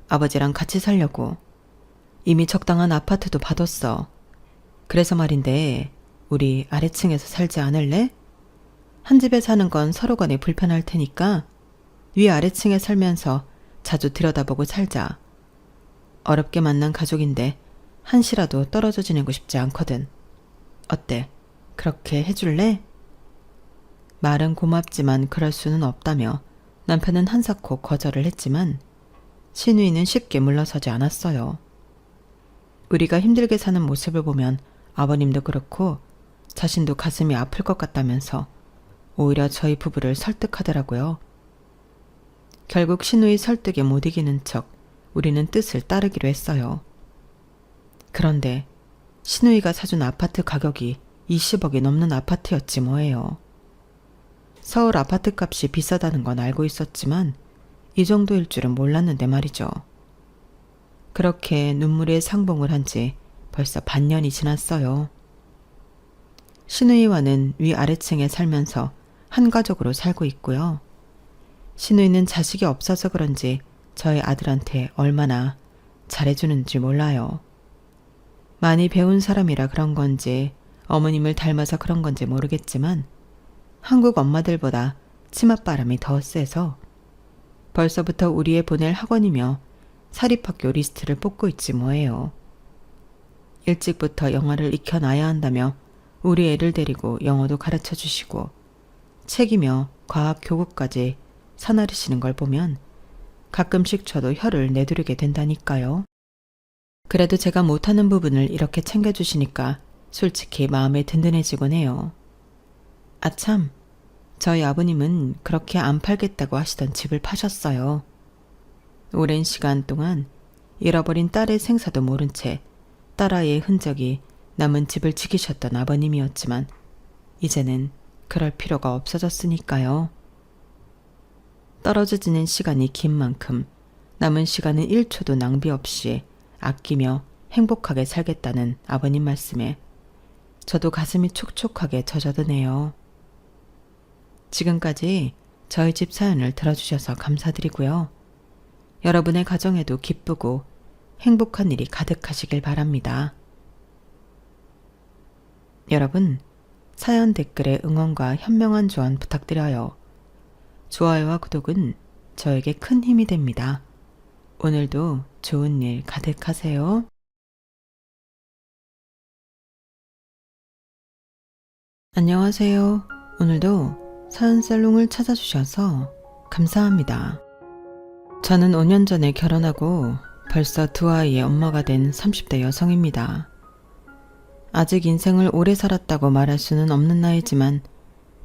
아버지랑 같이 살려고. 이미 적당한 아파트도 받았어. 그래서 말인데 우리 아래층에서 살지 않을래? 한 집에 사는 건 서로 간에 불편할 테니까 위 아래층에 살면서 자주 들여다보고 살자. 어렵게 만난 가족인데 한시라도 떨어져 지내고 싶지 않거든. 어때? 그렇게 해줄래? 말은 고맙지만 그럴 수는 없다며 남편은 한사코 거절을 했지만 시누이는 쉽게 물러서지 않았어요. 우리가 힘들게 사는 모습을 보면 아버님도 그렇고 자신도 가슴이 아플 것 같다면서 오히려 저희 부부를 설득하더라고요. 결국 시누이 설득에 못 이기는 척 우리는 뜻을 따르기로 했어요. 그런데 시누이가 사준 아파트 가격이 20억이 넘는 아파트였지 뭐예요. 서울 아파트 값이 비싸다는 건 알고 있었지만 이 정도일 줄은 몰랐는데 말이죠. 그렇게 눈물의 상봉을 한 지 벌써 반년이 지났어요. 시누이와는 위아래층에 살면서 한 가족으로 살고 있고요. 시누이는 자식이 없어서 그런지 저희 아들한테 얼마나 잘해주는지 몰라요. 많이 배운 사람이라 그런 건지 어머님을 닮아서 그런 건지 모르겠지만 한국 엄마들보다 치맛바람이 더 세서 벌써부터 우리 애 보낼 학원이며 사립학교 리스트를 뽑고 있지 뭐예요. 일찍부터 영어를 익혀놔야 한다며 우리 애를 데리고 영어도 가르쳐 주시고 책이며 과학 교구까지 사나르시는 걸 보면 가끔씩 저도 혀를 내두르게 된다니까요. 그래도 제가 못하는 부분을 이렇게 챙겨주시니까 솔직히 마음에 든든해지곤 해요. 아참, 저희 아버님은 그렇게 안 팔겠다고 하시던 집을 파셨어요. 오랜 시간 동안 잃어버린 딸의 생사도 모른 채 딸아이의 흔적이 남은 집을 지키셨던 아버님이었지만 이제는 그럴 필요가 없어졌으니까요. 떨어져 지는 시간이 긴 만큼 남은 시간은 1초도 낭비 없이 아끼며 행복하게 살겠다는 아버님 말씀에 저도 가슴이 촉촉하게 젖어드네요. 지금까지 저희 집 사연을 들어주셔서 감사드리고요. 여러분의 가정에도 기쁘고 행복한 일이 가득하시길 바랍니다. 여러분, 사연 댓글에 응원과 현명한 조언 부탁드려요. 좋아요와 구독은 저에게 큰 힘이 됩니다. 오늘도 좋은 일 가득하세요. 안녕하세요. 오늘도 사연살롱을 찾아주셔서 감사합니다. 저는 5년 전에 결혼하고 벌써 두 아이의 엄마가 된 30대 여성입니다. 아직 인생을 오래 살았다고 말할 수는 없는 나이지만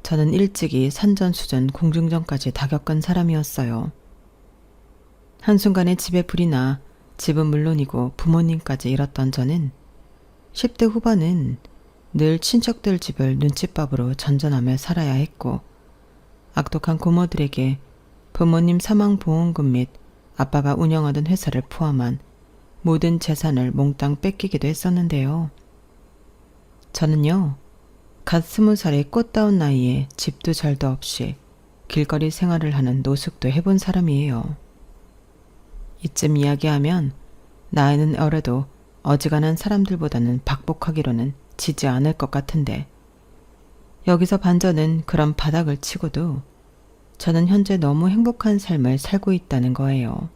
저는 일찍이 산전수전 공중전까지 다 겪은 사람이었어요. 한순간에 집에 불이 나 집은 물론이고 부모님까지 잃었던 저는 10대 후반은 늘 친척들 집을 눈칫밥으로 전전하며 살아야 했고 악독한 고모들에게 부모님 사망보험금 및 아빠가 운영하던 회사를 포함한 모든 재산을 몽땅 뺏기기도 했었는데요. 저는요, 갓 20살의 꽃다운 나이에 집도 절도 없이 길거리 생활을 하는 노숙도 해본 사람이에요. 이쯤 이야기하면 나이는 어려도 어지간한 사람들보다는 박복하기로는 지지 않을 것 같은데 여기서 반전은 그런 바닥을 치고도 저는 현재 너무 행복한 삶을 살고 있다는 거예요.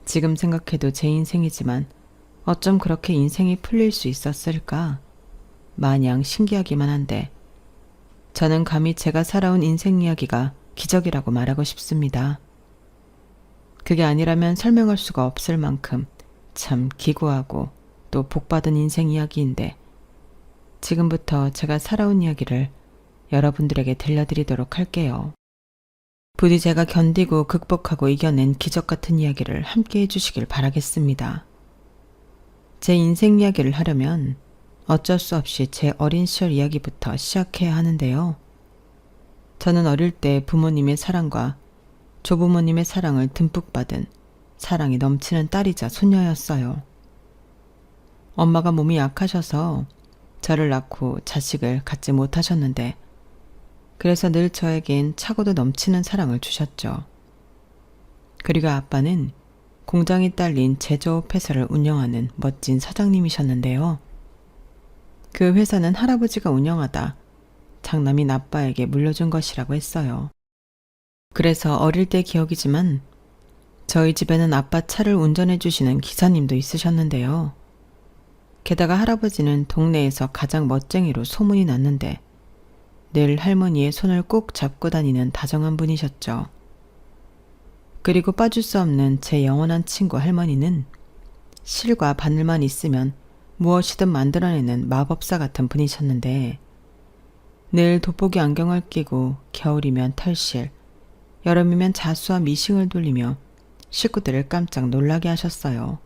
지금 생각해도 제 인생이지만 어쩜 그렇게 인생이 풀릴 수 있었을까? 마냥 신기하기만 한데 저는 감히 제가 살아온 인생 이야기가 기적이라고 말하고 싶습니다. 그게 아니라면 설명할 수가 없을 만큼 참 기구하고 또 복받은 인생 이야기인데 지금부터 제가 살아온 이야기를 여러분들에게 들려드리도록 할게요. 부디 제가 견디고 극복하고 이겨낸 기적 같은 이야기를 함께 해주시길 바라겠습니다. 제 인생 이야기를 하려면 어쩔 수 없이 제 어린 시절 이야기부터 시작해야 하는데요. 저는 어릴 때 부모님의 사랑과 조부모님의 사랑을 듬뿍 받은 사랑이 넘치는 딸이자 손녀였어요. 엄마가 몸이 약하셔서 저를 낳고 자식을 갖지 못하셨는데 그래서 늘 저에겐 차고도 넘치는 사랑을 주셨죠. 그리고 아빠는 공장이 딸린 제조업 회사를 운영하는 멋진 사장님이셨는데요. 그 회사는 할아버지가 운영하다 장남인 아빠에게 물려준 것이라고 했어요. 그래서 어릴 때 기억이지만 저희 집에는 아빠 차를 운전해 주시는 기사님도 있으셨는데요. 게다가 할아버지는 동네에서 가장 멋쟁이로 소문이 났는데 늘 할머니의 손을 꼭 잡고 다니는 다정한 분이셨죠. 그리고 빠질 수 없는 제 영원한 친구 할머니는 실과 바늘만 있으면 무엇이든 만들어내는 마법사 같은 분이셨는데 늘 돋보기 안경을 끼고 겨울이면 털실, 여름이면 자수와 미싱을 돌리며 식구들을 깜짝 놀라게 하셨어요.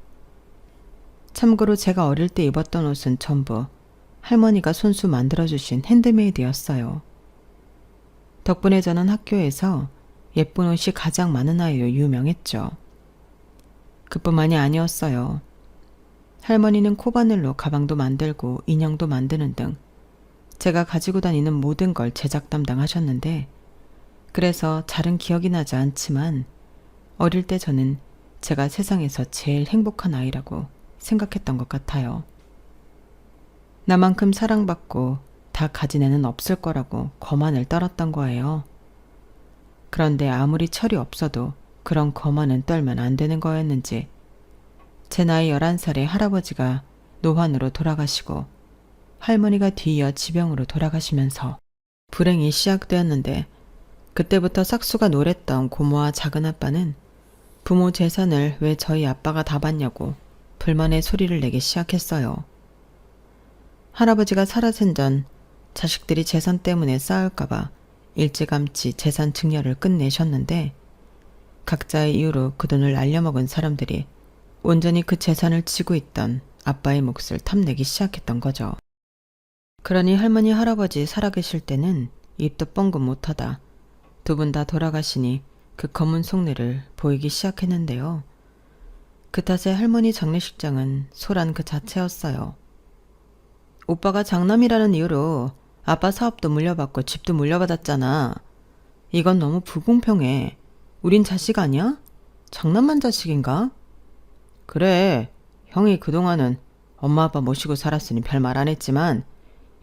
참고로 제가 어릴 때 입었던 옷은 전부 할머니가 손수 만들어주신 핸드메이드였어요. 덕분에 저는 학교에서 예쁜 옷이 가장 많은 아이로 유명했죠. 그뿐만이 아니었어요. 할머니는 코바늘로 가방도 만들고 인형도 만드는 등 제가 가지고 다니는 모든 걸 제작 담당하셨는데 그래서 잘은 기억이 나지 않지만 어릴 때 저는 제가 세상에서 제일 행복한 아이라고 생각했던 것 같아요. 나만큼 사랑받고 다 가진 애는 없을 거라고 거만을 떨었던 거예요. 그런데 아무리 철이 없어도 그런 거만은 떨면 안 되는 거였는지 제 나이 11살에 할아버지가 노환으로 돌아가시고 할머니가 뒤이어 지병으로 돌아가시면서 불행이 시작되었는데 그때부터 싹수가 노랬던 고모와 작은아빠는 부모 재산을 왜 저희 아빠가 다 받냐고 불만의 소리를 내기 시작했어요. 할아버지가 살아생 전 자식들이 재산 때문에 싸울까봐 일찌감치 재산 증여를 끝내셨는데 각자의 이유로 그 돈을 날려먹은 사람들이 온전히 그 재산을 쥐고 있던 아빠의 몫을 탐내기 시작했던 거죠. 그러니 할머니 할아버지 살아계실 때는 입도 뻥긋 못하다 두 분 다 돌아가시니 그 검은 속내를 보이기 시작했는데요. 그 탓에 할머니 장례식장은 소란 그 자체였어요. 오빠가 장남이라는 이유로 아빠 사업도 물려받고 집도 물려받았잖아. 이건 너무 불공평해. 우린 자식 아니야? 장남만 자식인가? 그래, 형이 그동안은 엄마 아빠 모시고 살았으니 별말 안 했지만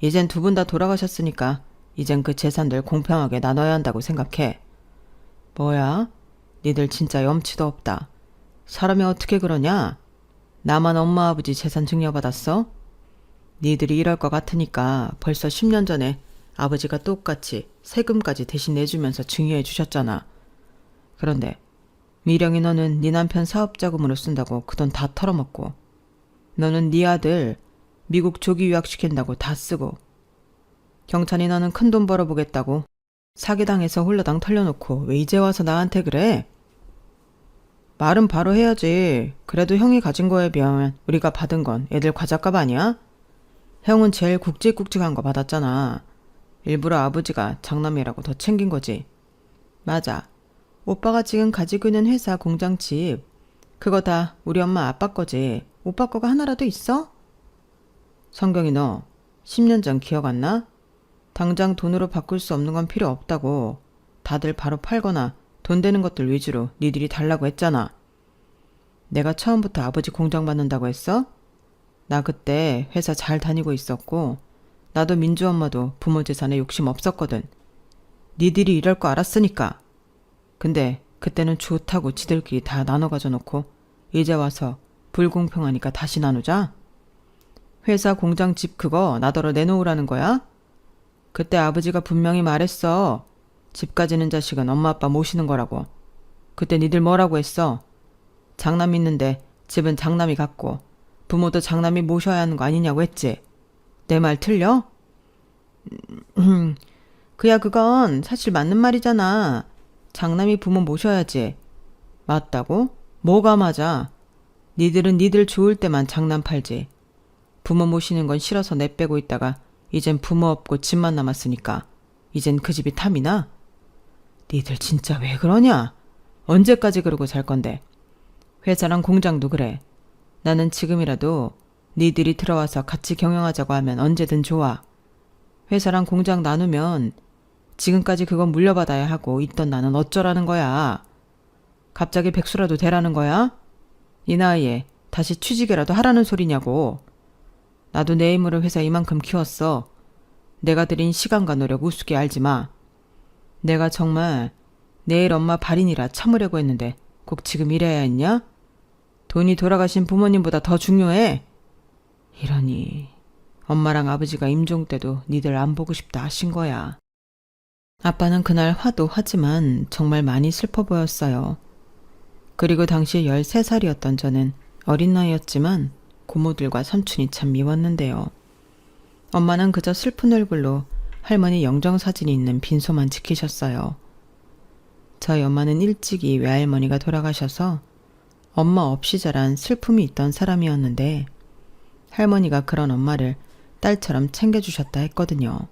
이젠 두 분 다 돌아가셨으니까 이젠 그 재산들 공평하게 나눠야 한다고 생각해. 뭐야? 니들 진짜 염치도 없다. 사람이 어떻게 그러냐? 나만 엄마 아버지 재산 증여받았어? 니들이 이럴 것 같으니까 벌써 10년 전에 아버지가 똑같이 세금까지 대신 내주면서 증여해 주셨잖아. 그런데 미령이 너는 네 남편 사업자금으로 쓴다고 그 돈 다 털어먹고 너는 네 아들 미국 조기 유학시킨다고 다 쓰고 경찬이 너는 큰돈 벌어보겠다고 사기당해서 홀라당 털려놓고 왜 이제 와서 나한테 그래? 말은 바로 해야지. 그래도 형이 가진 거에 비하면 우리가 받은 건 애들 과자값 아니야? 형은 제일 굵직굵직한 거 받았잖아. 일부러 아버지가 장남이라고 더 챙긴 거지. 맞아. 오빠가 지금 가지고 있는 회사 공장 집 그거 다 우리 엄마 아빠 거지. 오빠 거가 하나라도 있어? 성경이 너 10년 전 기억 안 나? 당장 돈으로 바꿀 수 없는 건 필요 없다고. 다들 바로 팔거나 돈 되는 것들 위주로 니들이 달라고 했잖아. 내가 처음부터 아버지 공장 받는다고 했어? 나 그때 회사 잘 다니고 있었고 나도 민주 엄마도 부모 재산에 욕심 없었거든. 니들이 이럴 거 알았으니까. 근데 그때는 좋다고 지들끼리 다 나눠 가져놓고 이제 와서 불공평하니까 다시 나누자? 회사 공장 집 그거 나더러 내놓으라는 거야? 그때 아버지가 분명히 말했어. 집 가지는 자식은 엄마 아빠 모시는 거라고. 그때 니들 뭐라고 했어? 장남 있는데 집은 장남이 갖고 부모도 장남이 모셔야 하는 거 아니냐고 했지. 내 말 틀려? 그야 그건 사실 맞는 말이잖아. 장남이 부모 모셔야지. 맞다고? 뭐가 맞아? 니들은 니들 좋을 때만 장남 팔지. 부모 모시는 건 싫어서 내빼고 있다가 이젠 부모 없고 집만 남았으니까 이젠 그 집이 탐이나? 니들 진짜 왜 그러냐? 언제까지 그러고 살 건데? 회사랑 공장도 그래. 나는 지금이라도 니들이 들어와서 같이 경영하자고 하면 언제든 좋아. 회사랑 공장 나누면 지금까지 그건 물려받아야 하고 있던 나는 어쩌라는 거야. 갑자기 백수라도 되라는 거야? 이 나이에 다시 취직이라도 하라는 소리냐고. 나도 내 힘으로 회사 이만큼 키웠어. 내가 들인 시간과 노력 우습게 알지 마. 내가 정말 내일 엄마 발인이라 참으려고 했는데 꼭 지금 이래야 했냐? 돈이 돌아가신 부모님보다 더 중요해. 이러니 엄마랑 아버지가 임종 때도 니들 안 보고 싶다 하신 거야. 아빠는 그날 화도 하지만 정말 많이 슬퍼 보였어요. 그리고 당시 13살이었던 저는 어린 나이였지만 고모들과 삼촌이 참 미웠는데요. 엄마는 그저 슬픈 얼굴로 할머니 영정사진이 있는 빈소만 지키셨어요. 저희 엄마는 일찍이 외할머니가 돌아가셔서 엄마 없이 자란 슬픔이 있던 사람이었는데 할머니가 그런 엄마를 딸처럼 챙겨주셨다 했거든요.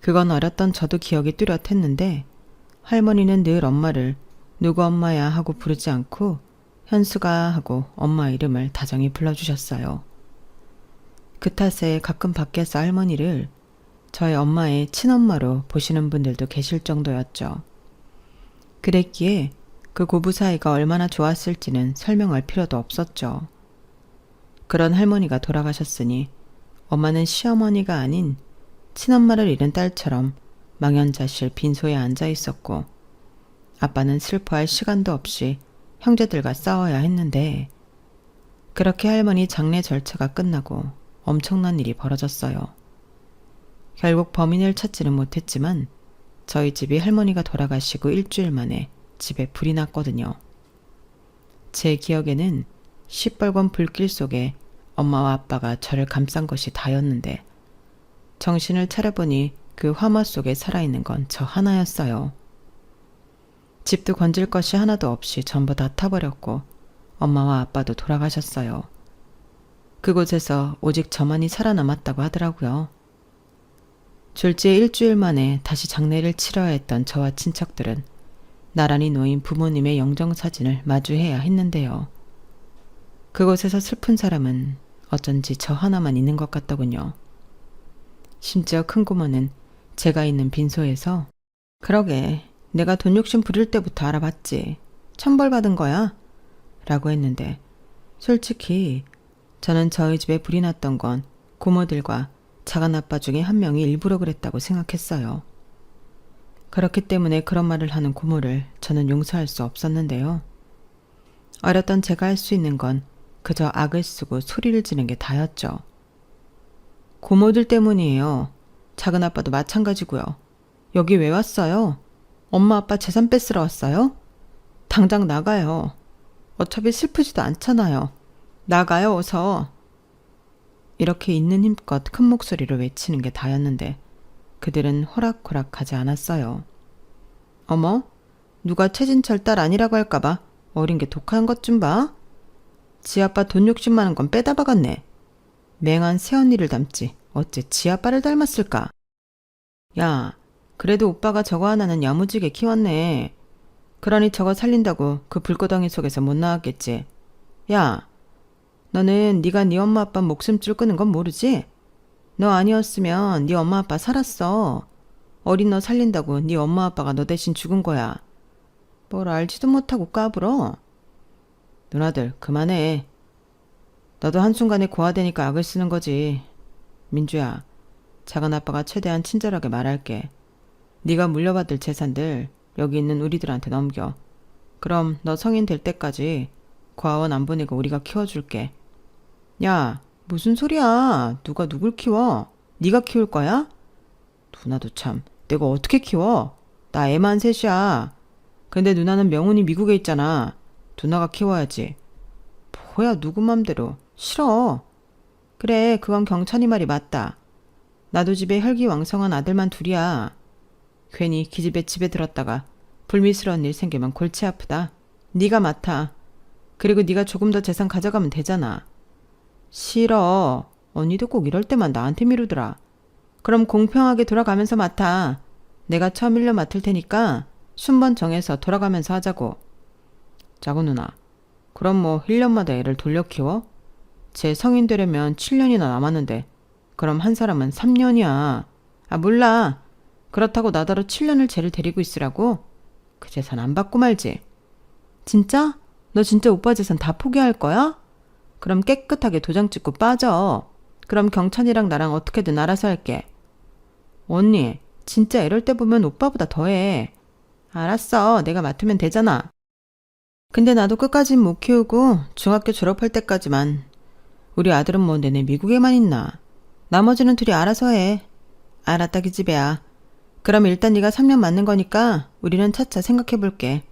그건 어렸던 저도 기억이 뚜렷했는데 할머니는 늘 엄마를 누구 엄마야 하고 부르지 않고 현수가 하고 엄마 이름을 다정히 불러주셨어요. 그 탓에 가끔 밖에서 할머니를 저희 엄마의 친엄마로 보시는 분들도 계실 정도였죠. 그랬기에 그 고부 사이가 얼마나 좋았을지는 설명할 필요도 없었죠. 그런 할머니가 돌아가셨으니 엄마는 시어머니가 아닌 친엄마를 잃은 딸처럼 망연자실 빈소에 앉아 있었고 아빠는 슬퍼할 시간도 없이 형제들과 싸워야 했는데 그렇게 할머니 장례 절차가 끝나고 엄청난 일이 벌어졌어요. 결국 범인을 찾지는 못했지만 저희 집이 할머니가 돌아가시고 일주일 만에 집에 불이 났거든요. 제 기억에는 시뻘건 불길 속에 엄마와 아빠가 저를 감싼 것이 다였는데 정신을 차려보니 그 화마 속에 살아있는 건 저 하나였어요. 집도 건질 것이 하나도 없이 전부 다 타버렸고 엄마와 아빠도 돌아가셨어요. 그곳에서 오직 저만이 살아남았다고 하더라고요. 졸지에 일주일 만에 다시 장례를 치러야 했던 저와 친척들은 나란히 놓인 부모님의 영정사진을 마주해야 했는데요. 그곳에서 슬픈 사람은 어쩐지 저 하나만 있는 것 같더군요. 심지어 큰 고모는 제가 있는 빈소에서 그러게 내가 돈 욕심 부릴 때부터 알아봤지. 천벌 받은 거야? 라고 했는데 솔직히 저는 저희 집에 불이 났던 건 고모들과 작은아빠 중에 한 명이 일부러 그랬다고 생각했어요. 그렇기 때문에 그런 말을 하는 고모를 저는 용서할 수 없었는데요. 어렸던 제가 할 수 있는 건 그저 악을 쓰고 소리를 지는 게 다였죠. 고모들 때문이에요. 작은아빠도 마찬가지고요. 여기 왜 왔어요? 엄마 아빠 재산 뺏으러 왔어요? 당장 나가요. 어차피 슬프지도 않잖아요. 나가요 어서. 이렇게 있는 힘껏 큰 목소리로 외치는 게 다였는데 그들은 호락호락하지 않았어요. 어머, 누가 최진철 딸 아니라고 할까봐 어린 게 독한 것 좀 봐. 지 아빠 돈 욕심 많은 건 빼다 박았네. 맹한 새언니를 닮지 어째 지 아빠를 닮았을까? 야, 그래도 오빠가 저거 하나는 야무지게 키웠네. 그러니 저거 살린다고 그 불구덩이 속에서 못 나왔겠지. 야, 너는 네가 네 엄마 아빠 목숨줄 끄는 건 모르지? 너 아니었으면 네 엄마 아빠 살았어. 어린 너 살린다고 네 엄마 아빠가 너 대신 죽은 거야. 뭘 알지도 못하고 까불어. 누나들 그만해. 너도 한순간에 고아되니까 악을 쓰는 거지. 민주야, 작은아빠가 최대한 친절하게 말할게. 네가 물려받을 재산들 여기 있는 우리들한테 넘겨. 그럼 너 성인 될 때까지 고아원 안 보내고 우리가 키워줄게. 야, 무슨 소리야. 누가 누굴 키워? 네가 키울 거야? 누나도 참, 내가 어떻게 키워? 나 애만 셋이야. 근데 누나는 명훈이 미국에 있잖아. 누나가 키워야지. 뭐야, 누구 맘대로. 싫어. 그래, 그건 경찬이 말이 맞다. 나도 집에 혈기왕성한 아들만 둘이야. 괜히 기집애 집에 들었다가 불미스러운 일 생기면 골치 아프다. 네가 맡아. 그리고 네가 조금 더 재산 가져가면 되잖아. 싫어. 언니도 꼭 이럴 때만 나한테 미루더라. 그럼 공평하게 돌아가면서 맡아. 내가 처음 1년 맡을 테니까 순번 정해서 돌아가면서 하자고. 짜고 누나, 그럼 뭐 1년마다 애를 돌려 키워? 제 성인 되려면 7년이나 남았는데 그럼 한 사람은 3년이야. 아, 몰라. 그렇다고 나더러 7년을 쟤를 데리고 있으라고? 그 재산 안 받고 말지. 진짜? 너 진짜 오빠 재산 다 포기할 거야? 그럼 깨끗하게 도장 찍고 빠져. 그럼 경찬이랑 나랑 어떻게든 알아서 할게. 언니, 진짜 이럴 때 보면 오빠보다 더해. 알았어. 내가 맡으면 되잖아. 근데 나도 끝까진 못 키우고 중학교 졸업할 때까지만. 우리 아들은 뭐 내내 미국에만 있나. 나머지는 둘이 알아서 해. 알았다 기집애야. 그럼 일단 네가 3년 맞는 거니까 우리는 차차 생각해볼게.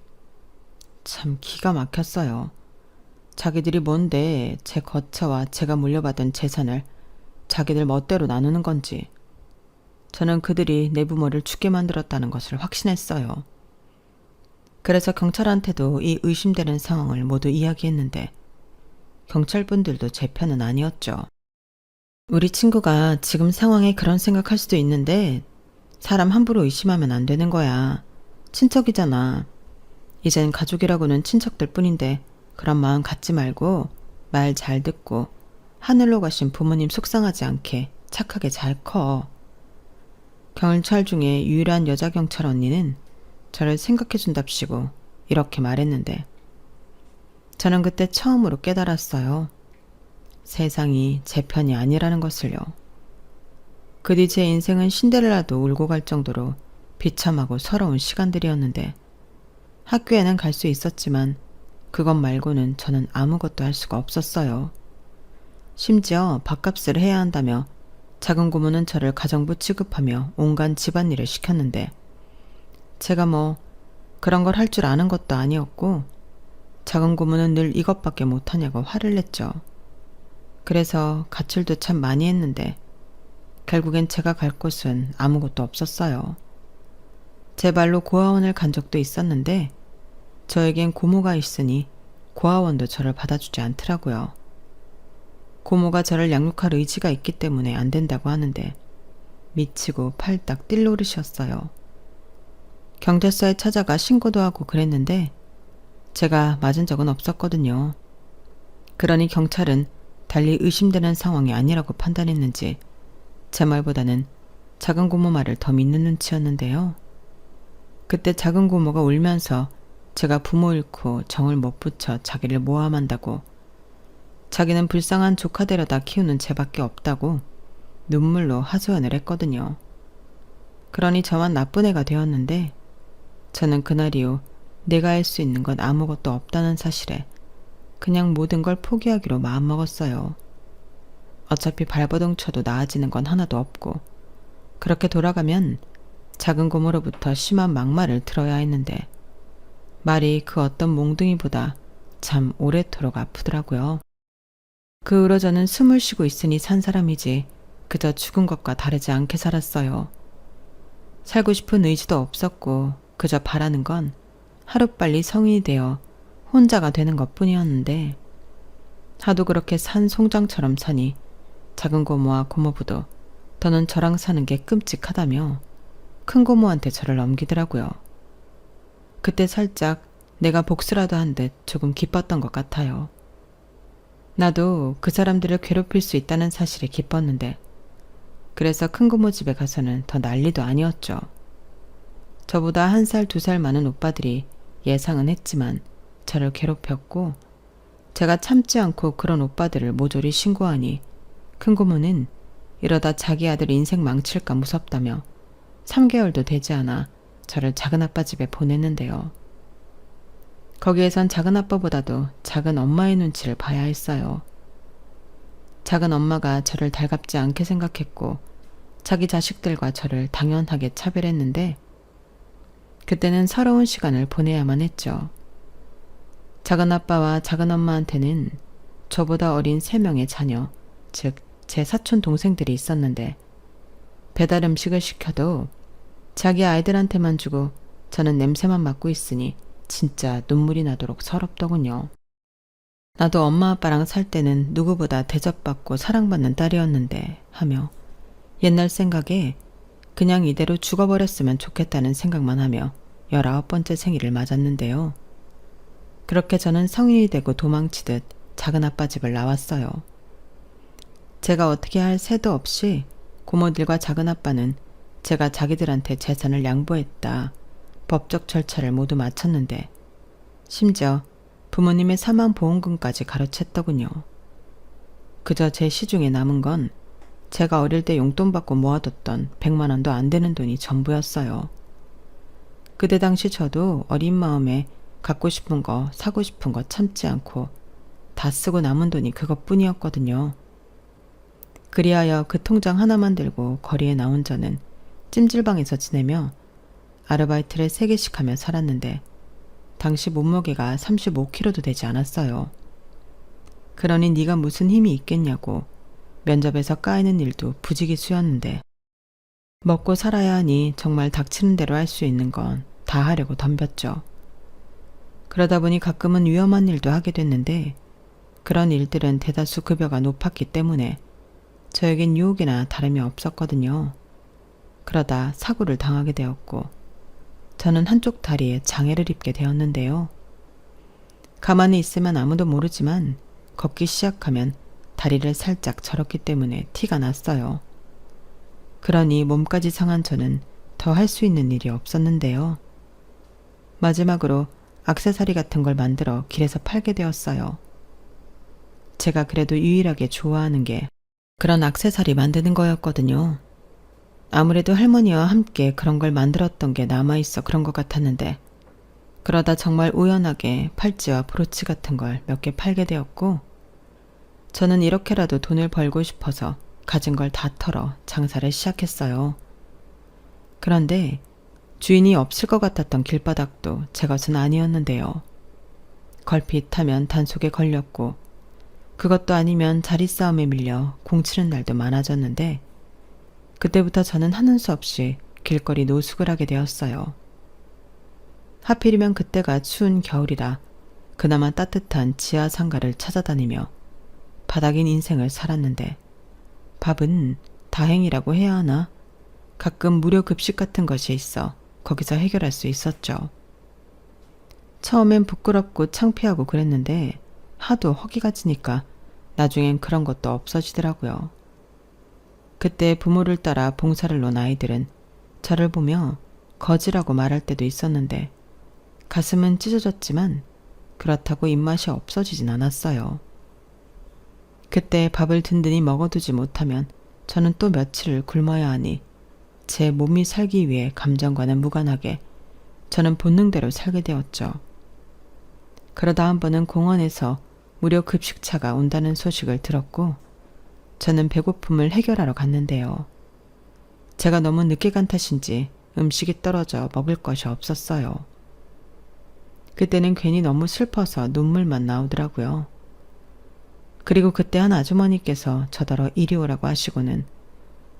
참 기가 막혔어요. 자기들이 뭔데 제 거처와 제가 물려받은 재산을 자기들 멋대로 나누는 건지. 저는 그들이 내 부모를 죽게 만들었다는 것을 확신했어요. 그래서 경찰한테도 이 의심되는 상황을 모두 이야기했는데 경찰분들도 제 편은 아니었죠. 우리 친구가 지금 상황에 그런 생각할 수도 있는데 사람 함부로 의심하면 안 되는 거야. 친척이잖아. 이젠 가족이라고는 친척들 뿐인데 그런 마음 갖지 말고 말 잘 듣고 하늘로 가신 부모님 속상하지 않게 착하게 잘 커. 경찰 중에 유일한 여자 경찰 언니는 저를 생각해준답시고 이렇게 말했는데 저는 그때 처음으로 깨달았어요. 세상이 제 편이 아니라는 것을요. 그 뒤 제 인생은 신데렐라도 울고 갈 정도로 비참하고 서러운 시간들이었는데 학교에는 갈 수 있었지만 그것 말고는 저는 아무것도 할 수가 없었어요. 심지어 밥값을 해야 한다며 작은 고모는 저를 가정부 취급하며 온갖 집안일을 시켰는데 제가 뭐 그런 걸 할 줄 아는 것도 아니었고 작은 고모는 늘 이것밖에 못하냐고 화를 냈죠. 그래서 가출도 참 많이 했는데 결국엔 제가 갈 곳은 아무것도 없었어요. 제 발로 고아원을 간 적도 있었는데 저에겐 고모가 있으니 고아원도 저를 받아주지 않더라고요. 고모가 저를 양육할 의지가 있기 때문에 안 된다고 하는데 미치고 팔딱 뛸 노릇이었어요. 경찰서에 찾아가 신고도 하고 그랬는데 제가 맞은 적은 없었거든요. 그러니 경찰은 달리 의심되는 상황이 아니라고 판단했는지 제 말보다는 작은 고모 말을 더 믿는 눈치였는데요. 그때 작은 고모가 울면서 제가 부모 잃고 정을 못 붙여 자기를 모함한다고 자기는 불쌍한 조카 데려다 키우는 쟤밖에 없다고 눈물로 하소연을 했거든요. 그러니 저만 나쁜 애가 되었는데 저는 그날 이후 내가 할 수 있는 건 아무것도 없다는 사실에 그냥 모든 걸 포기하기로 마음먹었어요. 어차피 발버둥 쳐도 나아지는 건 하나도 없고 그렇게 돌아가면 작은 고모로부터 심한 막말을 들어야 했는데 말이 그 어떤 몽둥이보다 참 오래도록 아프더라고요. 그 후로 저는 숨을 쉬고 있으니 산 사람이지 그저 죽은 것과 다르지 않게 살았어요. 살고 싶은 의지도 없었고 그저 바라는 건 하루빨리 성인이 되어 혼자가 되는 것뿐이었는데 하도 그렇게 산 송장처럼 사니 작은 고모와 고모부도 더는 저랑 사는 게 끔찍하다며 큰 고모한테 저를 넘기더라고요. 그때 살짝 내가 복수라도 한 듯 조금 기뻤던 것 같아요. 나도 그 사람들을 괴롭힐 수 있다는 사실에 기뻤는데 그래서 큰 고모 집에 가서는 더 난리도 아니었죠. 저보다 1살, 2살 많은 오빠들이 예상은 했지만 저를 괴롭혔고 제가 참지 않고 그런 오빠들을 모조리 신고하니 큰 고모는 이러다 자기 아들 인생 망칠까 무섭다며 3개월도 되지 않아 저를 작은아빠 집에 보냈는데요. 거기에선 작은아빠보다도 작은 엄마의 눈치를 봐야 했어요. 작은 엄마가 저를 달갑지 않게 생각했고 자기 자식들과 저를 당연하게 차별했는데 그때는 서러운 시간을 보내야만 했죠. 작은아빠와 작은엄마한테는 저보다 어린 3명의 자녀, 즉 제 사촌 동생들이 있었는데 배달 음식을 시켜도 자기 아이들한테만 주고 저는 냄새만 맡고 있으니 진짜 눈물이 나도록 서럽더군요. 나도 엄마 아빠랑 살 때는 누구보다 대접받고 사랑받는 딸이었는데 하며 옛날 생각에 그냥 이대로 죽어버렸으면 좋겠다는 생각만 하며 19번째 생일을 맞았는데요. 그렇게 저는 성인이 되고 도망치듯 작은아빠 집을 나왔어요. 제가 어떻게 할 새도 없이 고모들과 작은아빠는 제가 자기들한테 재산을 양보했다. 법적 절차를 모두 마쳤는데 심지어 부모님의 사망보험금까지 가로챘더군요. 그저 제 시중에 남은 건 제가 어릴 때 용돈 받고 모아뒀던 100만 원도 안 되는 돈이 전부였어요. 그때 당시 저도 어린 마음에 갖고 싶은 거, 사고 싶은 거 참지 않고 다 쓰고 남은 돈이 그것뿐이었거든요. 그리하여 그 통장 하나만 들고 거리에 나온 저는 찜질방에서 지내며 아르바이트를 3개씩 하며 살았는데 당시 몸무게가 35kg도 되지 않았어요. 그러니 네가 무슨 힘이 있겠냐고 면접에서 까이는 일도 부지기수였는데 먹고 살아야 하니 정말 닥치는 대로 할 수 있는 건 다 하려고 덤볐죠. 그러다 보니 가끔은 위험한 일도 하게 됐는데 그런 일들은 대다수 급여가 높았기 때문에 저에겐 유혹이나 다름이 없었거든요. 그러다 사고를 당하게 되었고 저는 한쪽 다리에 장애를 입게 되었는데요. 가만히 있으면 아무도 모르지만 걷기 시작하면 다리를 살짝 절었기 때문에 티가 났어요. 그러니 몸까지 상한 저는 더 할 수 있는 일이 없었는데요. 마지막으로 액세서리 같은 걸 만들어 길에서 팔게 되었어요. 제가 그래도 유일하게 좋아하는 게 그런 액세서리 만드는 거였거든요. 아무래도 할머니와 함께 그런 걸 만들었던 게 남아있어 그런 것 같았는데 그러다 정말 우연하게 팔찌와 브로치 같은 걸 몇 개 팔게 되었고 저는 이렇게라도 돈을 벌고 싶어서 가진 걸 다 털어 장사를 시작했어요. 그런데 주인이 없을 것 같았던 길바닥도 제 것은 아니었는데요. 걸핏하면 단속에 걸렸고 그것도 아니면 자리싸움에 밀려 공치는 날도 많아졌는데 그때부터 저는 하는 수 없이 길거리 노숙을 하게 되었어요. 하필이면 그때가 추운 겨울이라 그나마 따뜻한 지하 상가를 찾아다니며 바닥인 인생을 살았는데 밥은 다행이라고 해야 하나? 가끔 무료 급식 같은 것이 있어 거기서 해결할 수 있었죠. 처음엔 부끄럽고 창피하고 그랬는데 하도 허기가 지니까 나중엔 그런 것도 없어지더라고요. 그때 부모를 따라 봉사를 놓은 아이들은 저를 보며 거지라고 말할 때도 있었는데 가슴은 찢어졌지만 그렇다고 입맛이 없어지진 않았어요. 그때 밥을 든든히 먹어두지 못하면 저는 또 며칠을 굶어야 하니 제 몸이 살기 위해 감정과는 무관하게 저는 본능대로 살게 되었죠. 그러다 한 번은 공원에서 무료 급식차가 온다는 소식을 들었고 저는 배고픔을 해결하러 갔는데요. 제가 너무 늦게 간 탓인지 음식이 떨어져 먹을 것이 없었어요. 그때는 괜히 너무 슬퍼서 눈물만 나오더라고요. 그리고 그때 한 아주머니께서 저더러 이리 오라고 하시고는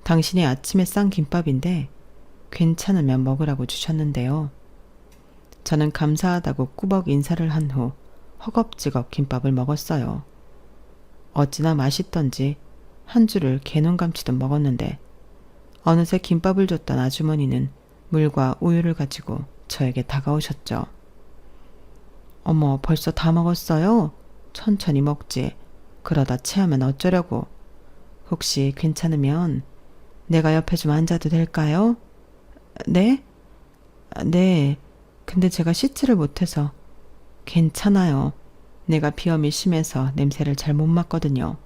당신이 아침에 싼 김밥인데 괜찮으면 먹으라고 주셨는데요. 저는 감사하다고 꾸벅 인사를 한 후 허겁지겁 김밥을 먹었어요. 어찌나 맛있던지 한 줄을 개눈감치듯 먹었는데 어느새 김밥을 줬던 아주머니는 물과 우유를 가지고 저에게 다가오셨죠. 어머, 벌써 다 먹었어요? 천천히 먹지. 그러다 체하면 어쩌려고. 혹시 괜찮으면 내가 옆에 좀 앉아도 될까요? 네? 네. 근데 제가 씻지를 못해서. 괜찮아요. 내가 비염이 심해서 냄새를 잘 못 맡거든요.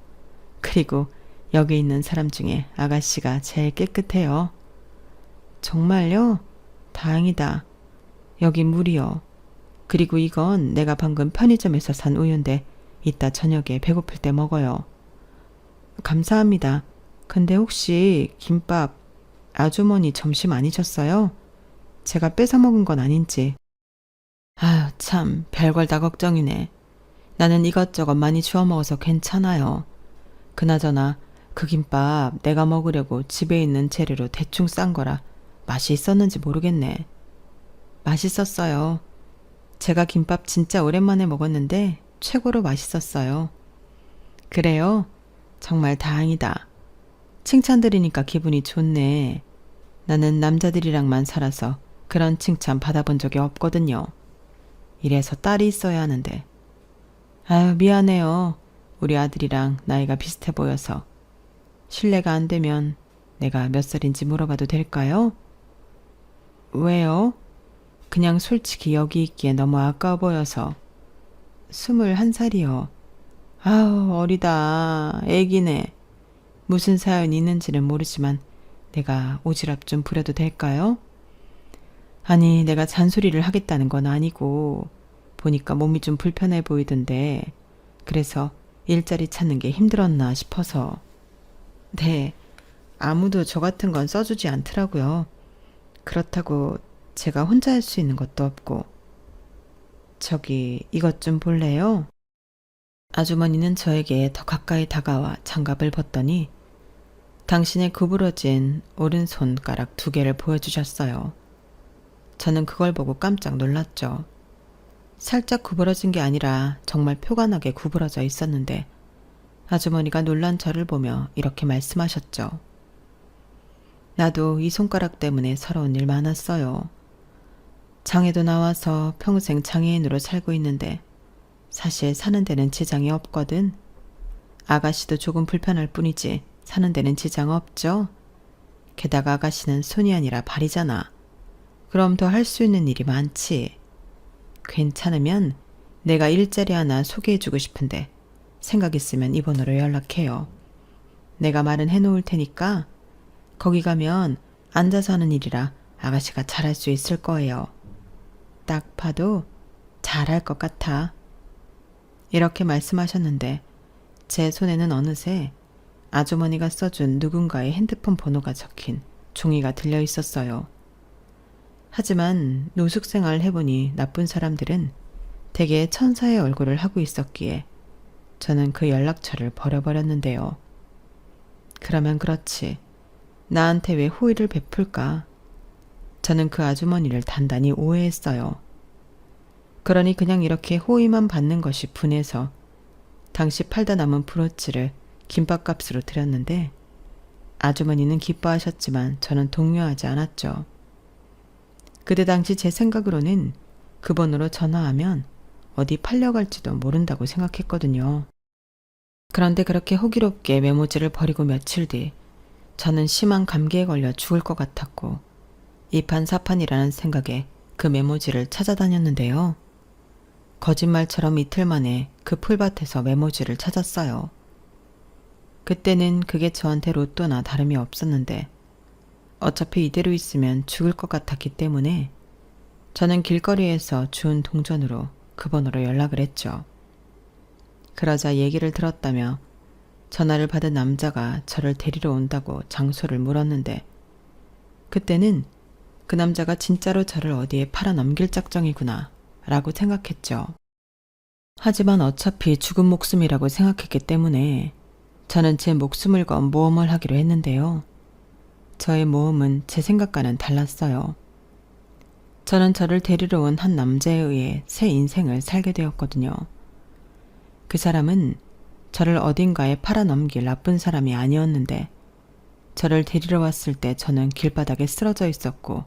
그리고 여기 있는 사람 중에 아가씨가 제일 깨끗해요. 정말요? 다행이다. 여기 물이요. 그리고 이건 내가 방금 편의점에서 산 우유인데 이따 저녁에 배고플 때 먹어요. 감사합니다. 근데 혹시 김밥 아주머니 점심 아니셨어요? 제가 뺏어 먹은 건 아닌지. 아유, 참, 별걸 다 걱정이네. 나는 이것저것 많이 주워 먹어서 괜찮아요. 그나저나 그 김밥 내가 먹으려고 집에 있는 재료로 대충 싼 거라 맛이 있었는지 모르겠네. 맛있었어요. 제가 김밥 진짜 오랜만에 먹었는데 최고로 맛있었어요. 그래요? 정말 다행이다. 칭찬 들으니까 기분이 좋네. 나는 남자들이랑만 살아서 그런 칭찬 받아본 적이 없거든요. 이래서 딸이 있어야 하는데. 아유, 미안해요. 우리 아들이랑 나이가 비슷해 보여서. 실례가 안 되면 내가 몇 살인지 물어봐도 될까요? 왜요? 그냥 솔직히 여기 있기에 너무 아까워 보여서. 21살이요. 아우, 어리다. 애기네. 무슨 사연이 있는지는 모르지만 내가 오지랖 좀 부려도 될까요? 아니, 내가 잔소리를 하겠다는 건 아니고 보니까 몸이 좀 불편해 보이던데 그래서 일자리 찾는 게 힘들었나 싶어서. 네, 아무도 저 같은 건 써주지 않더라고요. 그렇다고 제가 혼자 할 수 있는 것도 없고. 저기 이것 좀 볼래요? 아주머니는 저에게 더 가까이 다가와 장갑을 벗더니 당신의 구부러진 오른손가락 2개를 보여주셨어요. 저는 그걸 보고 깜짝 놀랐죠. 살짝 구부러진 게 아니라 정말 표가 나게 구부러져 있었는데 아주머니가 놀란 저를 보며 이렇게 말씀하셨죠. 나도 이 손가락 때문에 서러운 일 많았어요. 장애도 나와서 평생 장애인으로 살고 있는데 사실 사는 데는 지장이 없거든. 아가씨도 조금 불편할 뿐이지 사는 데는 지장 없죠. 게다가 아가씨는 손이 아니라 발이잖아. 그럼 더 할 수 있는 일이 많지. 괜찮으면 내가 일자리 하나 소개해주고 싶은데 생각 있으면 이 번호로 연락해요. 내가 말은 해놓을 테니까 거기 가면 앉아서 하는 일이라 아가씨가 잘할 수 있을 거예요. 딱 봐도 잘할 것 같아. 이렇게 말씀하셨는데 제 손에는 어느새 아주머니가 써준 누군가의 핸드폰 번호가 적힌 종이가 들려 있었어요. 하지만 노숙생활을 해보니 나쁜 사람들은 대개 천사의 얼굴을 하고 있었기에 저는 그 연락처를 버려버렸는데요. 그러면 그렇지. 나한테 왜 호의를 베풀까? 저는 그 아주머니를 단단히 오해했어요. 그러니 그냥 이렇게 호의만 받는 것이 분해서 당시 팔다 남은 브로치를 김밥값으로 드렸는데 아주머니는 기뻐하셨지만 저는 동요하지 않았죠. 그때 당시 제 생각으로는 그 번호로 전화하면 어디 팔려갈지도 모른다고 생각했거든요. 그런데 그렇게 호기롭게 메모지를 버리고 며칠 뒤 저는 심한 감기에 걸려 죽을 것 같았고 이판사판이라는 생각에 그 메모지를 찾아다녔는데요. 거짓말처럼 이틀 만에 그 풀밭에서 메모지를 찾았어요. 그때는 그게 저한테 로또나 다름이 없었는데 어차피 이대로 있으면 죽을 것 같았기 때문에 저는 길거리에서 주운 동전으로 그 번호로 연락을 했죠. 그러자 얘기를 들었다며 전화를 받은 남자가 저를 데리러 온다고 장소를 물었는데 그때는 그 남자가 진짜로 저를 어디에 팔아넘길 작정이구나 라고 생각했죠. 하지만 어차피 죽은 목숨이라고 생각했기 때문에 저는 제 목숨을 건 모험을 하기로 했는데요. 저의 모험은 제 생각과는 달랐어요. 저는 저를 데리러 온 한 남자에 의해 새 인생을 살게 되었거든요. 그 사람은 저를 어딘가에 팔아넘길 나쁜 사람이 아니었는데 저를 데리러 왔을 때 저는 길바닥에 쓰러져 있었고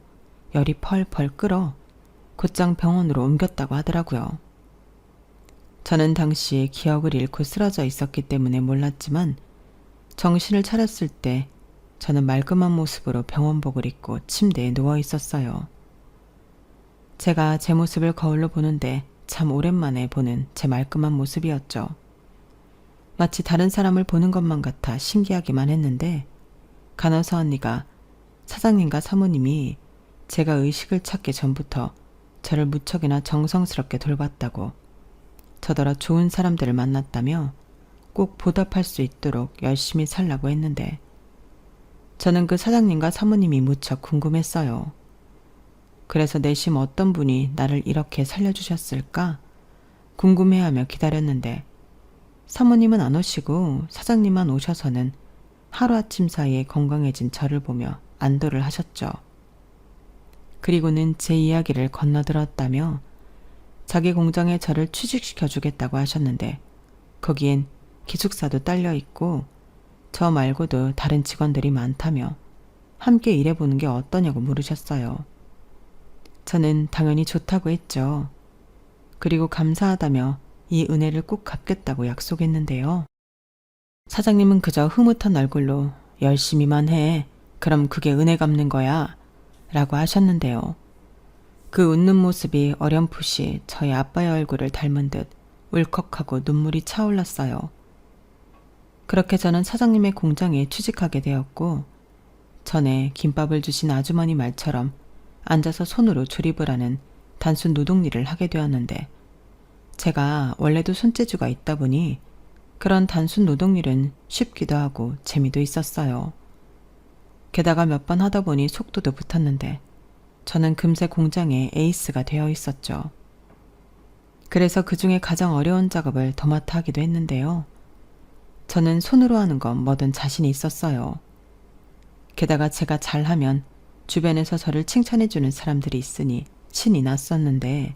열이 펄펄 끓어 곧장 병원으로 옮겼다고 하더라고요. 저는 당시 기억을 잃고 쓰러져 있었기 때문에 몰랐지만 정신을 차렸을 때 저는 말끔한 모습으로 병원복을 입고 침대에 누워 있었어요. 제가 제 모습을 거울로 보는데 참 오랜만에 보는 제 말끔한 모습이었죠. 마치 다른 사람을 보는 것만 같아 신기하기만 했는데 간호사 언니가 사장님과 사모님이 제가 의식을 찾기 전부터 저를 무척이나 정성스럽게 돌봤다고 저더러 좋은 사람들을 만났다며 꼭 보답할 수 있도록 열심히 살라고 했는데 저는 그 사장님과 사모님이 무척 궁금했어요. 그래서 내심 어떤 분이 나를 이렇게 살려주셨을까 궁금해하며 기다렸는데 사모님은 안 오시고 사장님만 오셔서는 하루아침 사이에 건강해진 저를 보며 안도를 하셨죠. 그리고는 제 이야기를 건너들었다며 자기 공장에 저를 취직시켜 주겠다고 하셨는데 거기엔 기숙사도 딸려 있고 저 말고도 다른 직원들이 많다며 함께 일해보는 게 어떠냐고 물으셨어요. 저는 당연히 좋다고 했죠. 그리고 감사하다며 이 은혜를 꼭 갚겠다고 약속했는데요. 사장님은 그저 흐뭇한 얼굴로 열심히만 해. 그럼 그게 은혜 갚는 거야. 라고 하셨는데요. 그 웃는 모습이 어렴풋이 저희 아빠의 얼굴을 닮은 듯 울컥하고 눈물이 차올랐어요. 그렇게 저는 사장님의 공장에 취직하게 되었고 전에 김밥을 주신 아주머니 말처럼 앉아서 손으로 조립을 하는 단순 노동일을 하게 되었는데 제가 원래도 손재주가 있다 보니 그런 단순 노동일은 쉽기도 하고 재미도 있었어요. 게다가 몇 번 하다 보니 속도도 붙었는데 저는 금세 공장의 에이스가 되어 있었죠. 그래서 그 중에 가장 어려운 작업을 도맡아 하기도 했는데요. 저는 손으로 하는 건 뭐든 자신이 있었어요. 게다가 제가 잘하면 주변에서 저를 칭찬해주는 사람들이 있으니 신이 났었는데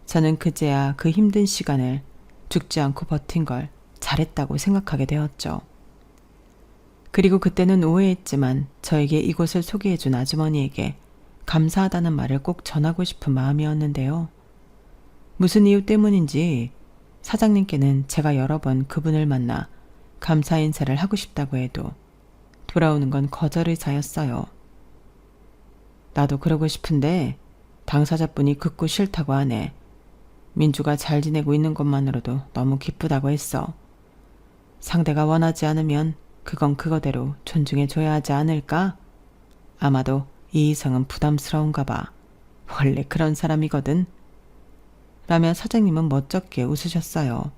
저는 그제야 그 힘든 시간을 죽지 않고 버틴 걸 잘했다고 생각하게 되었죠. 그리고 그때는 오해했지만 저에게 이곳을 소개해준 아주머니에게 감사하다는 말을 꼭 전하고 싶은 마음이었는데요. 무슨 이유 때문인지 사장님께는 제가 여러 번 그분을 만나 감사 인사를 하고 싶다고 해도 돌아오는 건 거절 의사였어요. 나도 그러고 싶은데 당사자분이 극구 싫다고 하네. 민주가 잘 지내고 있는 것만으로도 너무 기쁘다고 했어. 상대가 원하지 않으면 그건 그거대로 존중해줘야 하지 않을까? 아마도 이 이성은 부담스러운가 봐. 원래 그런 사람이거든. 라며 사장님은 멋쩍게 웃으셨어요.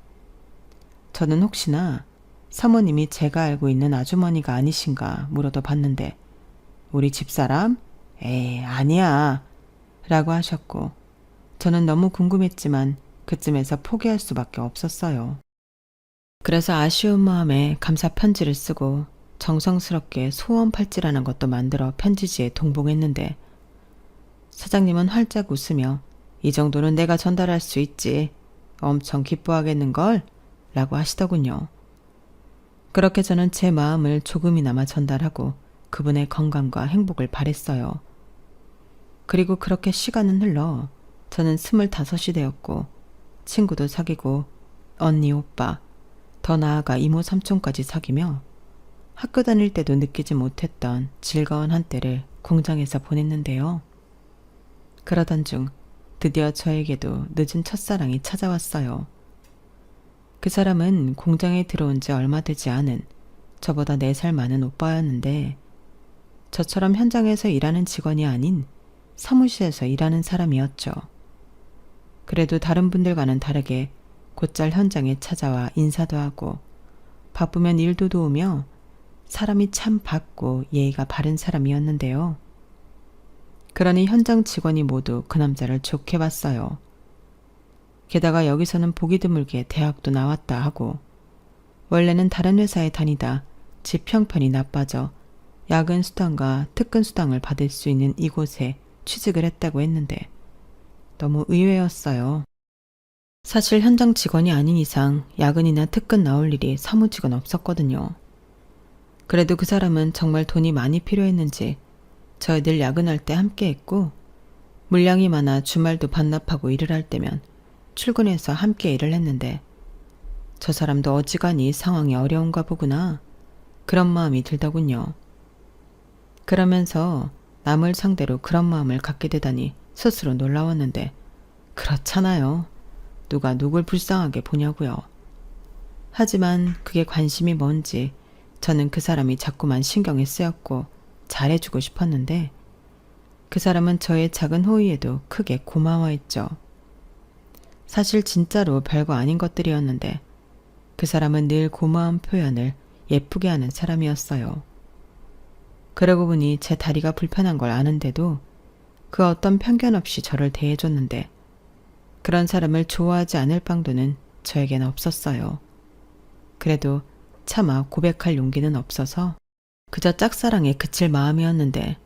저는 혹시나 사모님이 제가 알고 있는 아주머니가 아니신가 물어도 봤는데 우리 집사람? 에이, 아니야. 라고 하셨고 저는 너무 궁금했지만 그쯤에서 포기할 수밖에 없었어요. 그래서 아쉬운 마음에 감사 편지를 쓰고 정성스럽게 소원 팔찌라는 것도 만들어 편지지에 동봉했는데 사장님은 활짝 웃으며 이 정도는 내가 전달할 수 있지. 엄청 기뻐하겠는걸? 라고 하시더군요. 그렇게 저는 제 마음을 조금이나마 전달하고 그분의 건강과 행복을 바랬어요. 그리고 그렇게 시간은 흘러 저는 25이 되었고 친구도 사귀고 언니, 오빠, 더 나아가 이모, 삼촌까지 사귀며 학교 다닐 때도 느끼지 못했던 즐거운 한때를 공장에서 보냈는데요. 그러던 중 드디어 저에게도 늦은 첫사랑이 찾아왔어요. 그 사람은 공장에 들어온 지 얼마 되지 않은 저보다 4살 많은 오빠였는데 저처럼 현장에서 일하는 직원이 아닌 사무실에서 일하는 사람이었죠. 그래도 다른 분들과는 다르게 곧잘 현장에 찾아와 인사도 하고 바쁘면 일도 도우며 사람이 참 밝고 예의가 바른 사람이었는데요. 그러니 현장 직원이 모두 그 남자를 좋게 봤어요. 게다가 여기서는 보기 드물게 대학도 나왔다 하고 원래는 다른 회사에 다니다 집 형편이 나빠져 야근 수당과 특근 수당을 받을 수 있는 이곳에 취직을 했다고 했는데 너무 의외였어요. 사실 현장 직원이 아닌 이상 야근이나 특근 나올 일이 사무직은 없었거든요. 그래도 그 사람은 정말 돈이 많이 필요했는지 저희들 야근할 때 함께 했고 물량이 많아 주말도 반납하고 일을 할 때면 출근해서 함께 일을 했는데 저 사람도 어지간히 상황이 어려운가 보구나 그런 마음이 들더군요. 그러면서 남을 상대로 그런 마음을 갖게 되다니 스스로 놀라웠는데 그렇잖아요. 누가 누굴 불쌍하게 보냐고요. 하지만 그게 관심이 뭔지 저는 그 사람이 자꾸만 신경이 쓰였고 잘해주고 싶었는데 그 사람은 저의 작은 호의에도 크게 고마워했죠. 사실 진짜로 별거 아닌 것들이었는데 그 사람은 늘 고마운 표현을 예쁘게 하는 사람이었어요. 그러고 보니 제 다리가 불편한 걸 아는데도 그 어떤 편견 없이 저를 대해줬는데 그런 사람을 좋아하지 않을 방도는 저에겐 없었어요. 그래도 차마 고백할 용기는 없어서 그저 짝사랑에 그칠 마음이었는데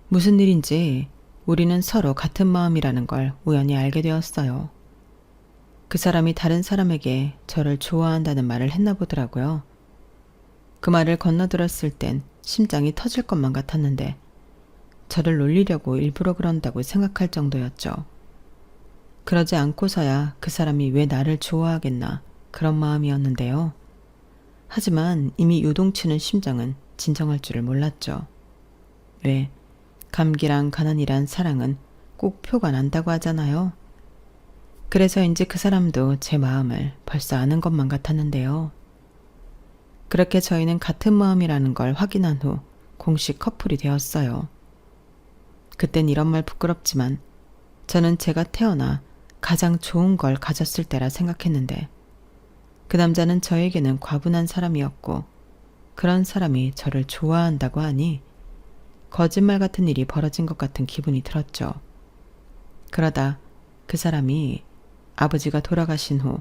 무슨 일인지 우리는 서로 같은 마음이라는 걸 우연히 알게 되었어요. 그 사람이 다른 사람에게 저를 좋아한다는 말을 했나 보더라고요. 그 말을 건너들었을 땐 심장이 터질 것만 같았는데 저를 놀리려고 일부러 그런다고 생각할 정도였죠. 그러지 않고서야 그 사람이 왜 나를 좋아하겠나 그런 마음이었는데요. 하지만 이미 요동치는 심장은 진정할 줄을 몰랐죠. 왜 감기랑 가난이란 사랑은 꼭 표가 난다고 하잖아요. 그래서인지 그 사람도 제 마음을 벌써 아는 것만 같았는데요. 그렇게 저희는 같은 마음이라는 걸 확인한 후 공식 커플이 되었어요. 그땐 이런 말 부끄럽지만 저는 제가 태어나 가장 좋은 걸 가졌을 때라 생각했는데 그 남자는 저에게는 과분한 사람이었고 그런 사람이 저를 좋아한다고 하니 거짓말 같은 일이 벌어진 것 같은 기분이 들었죠. 그러다 그 사람이 아버지가 돌아가신 후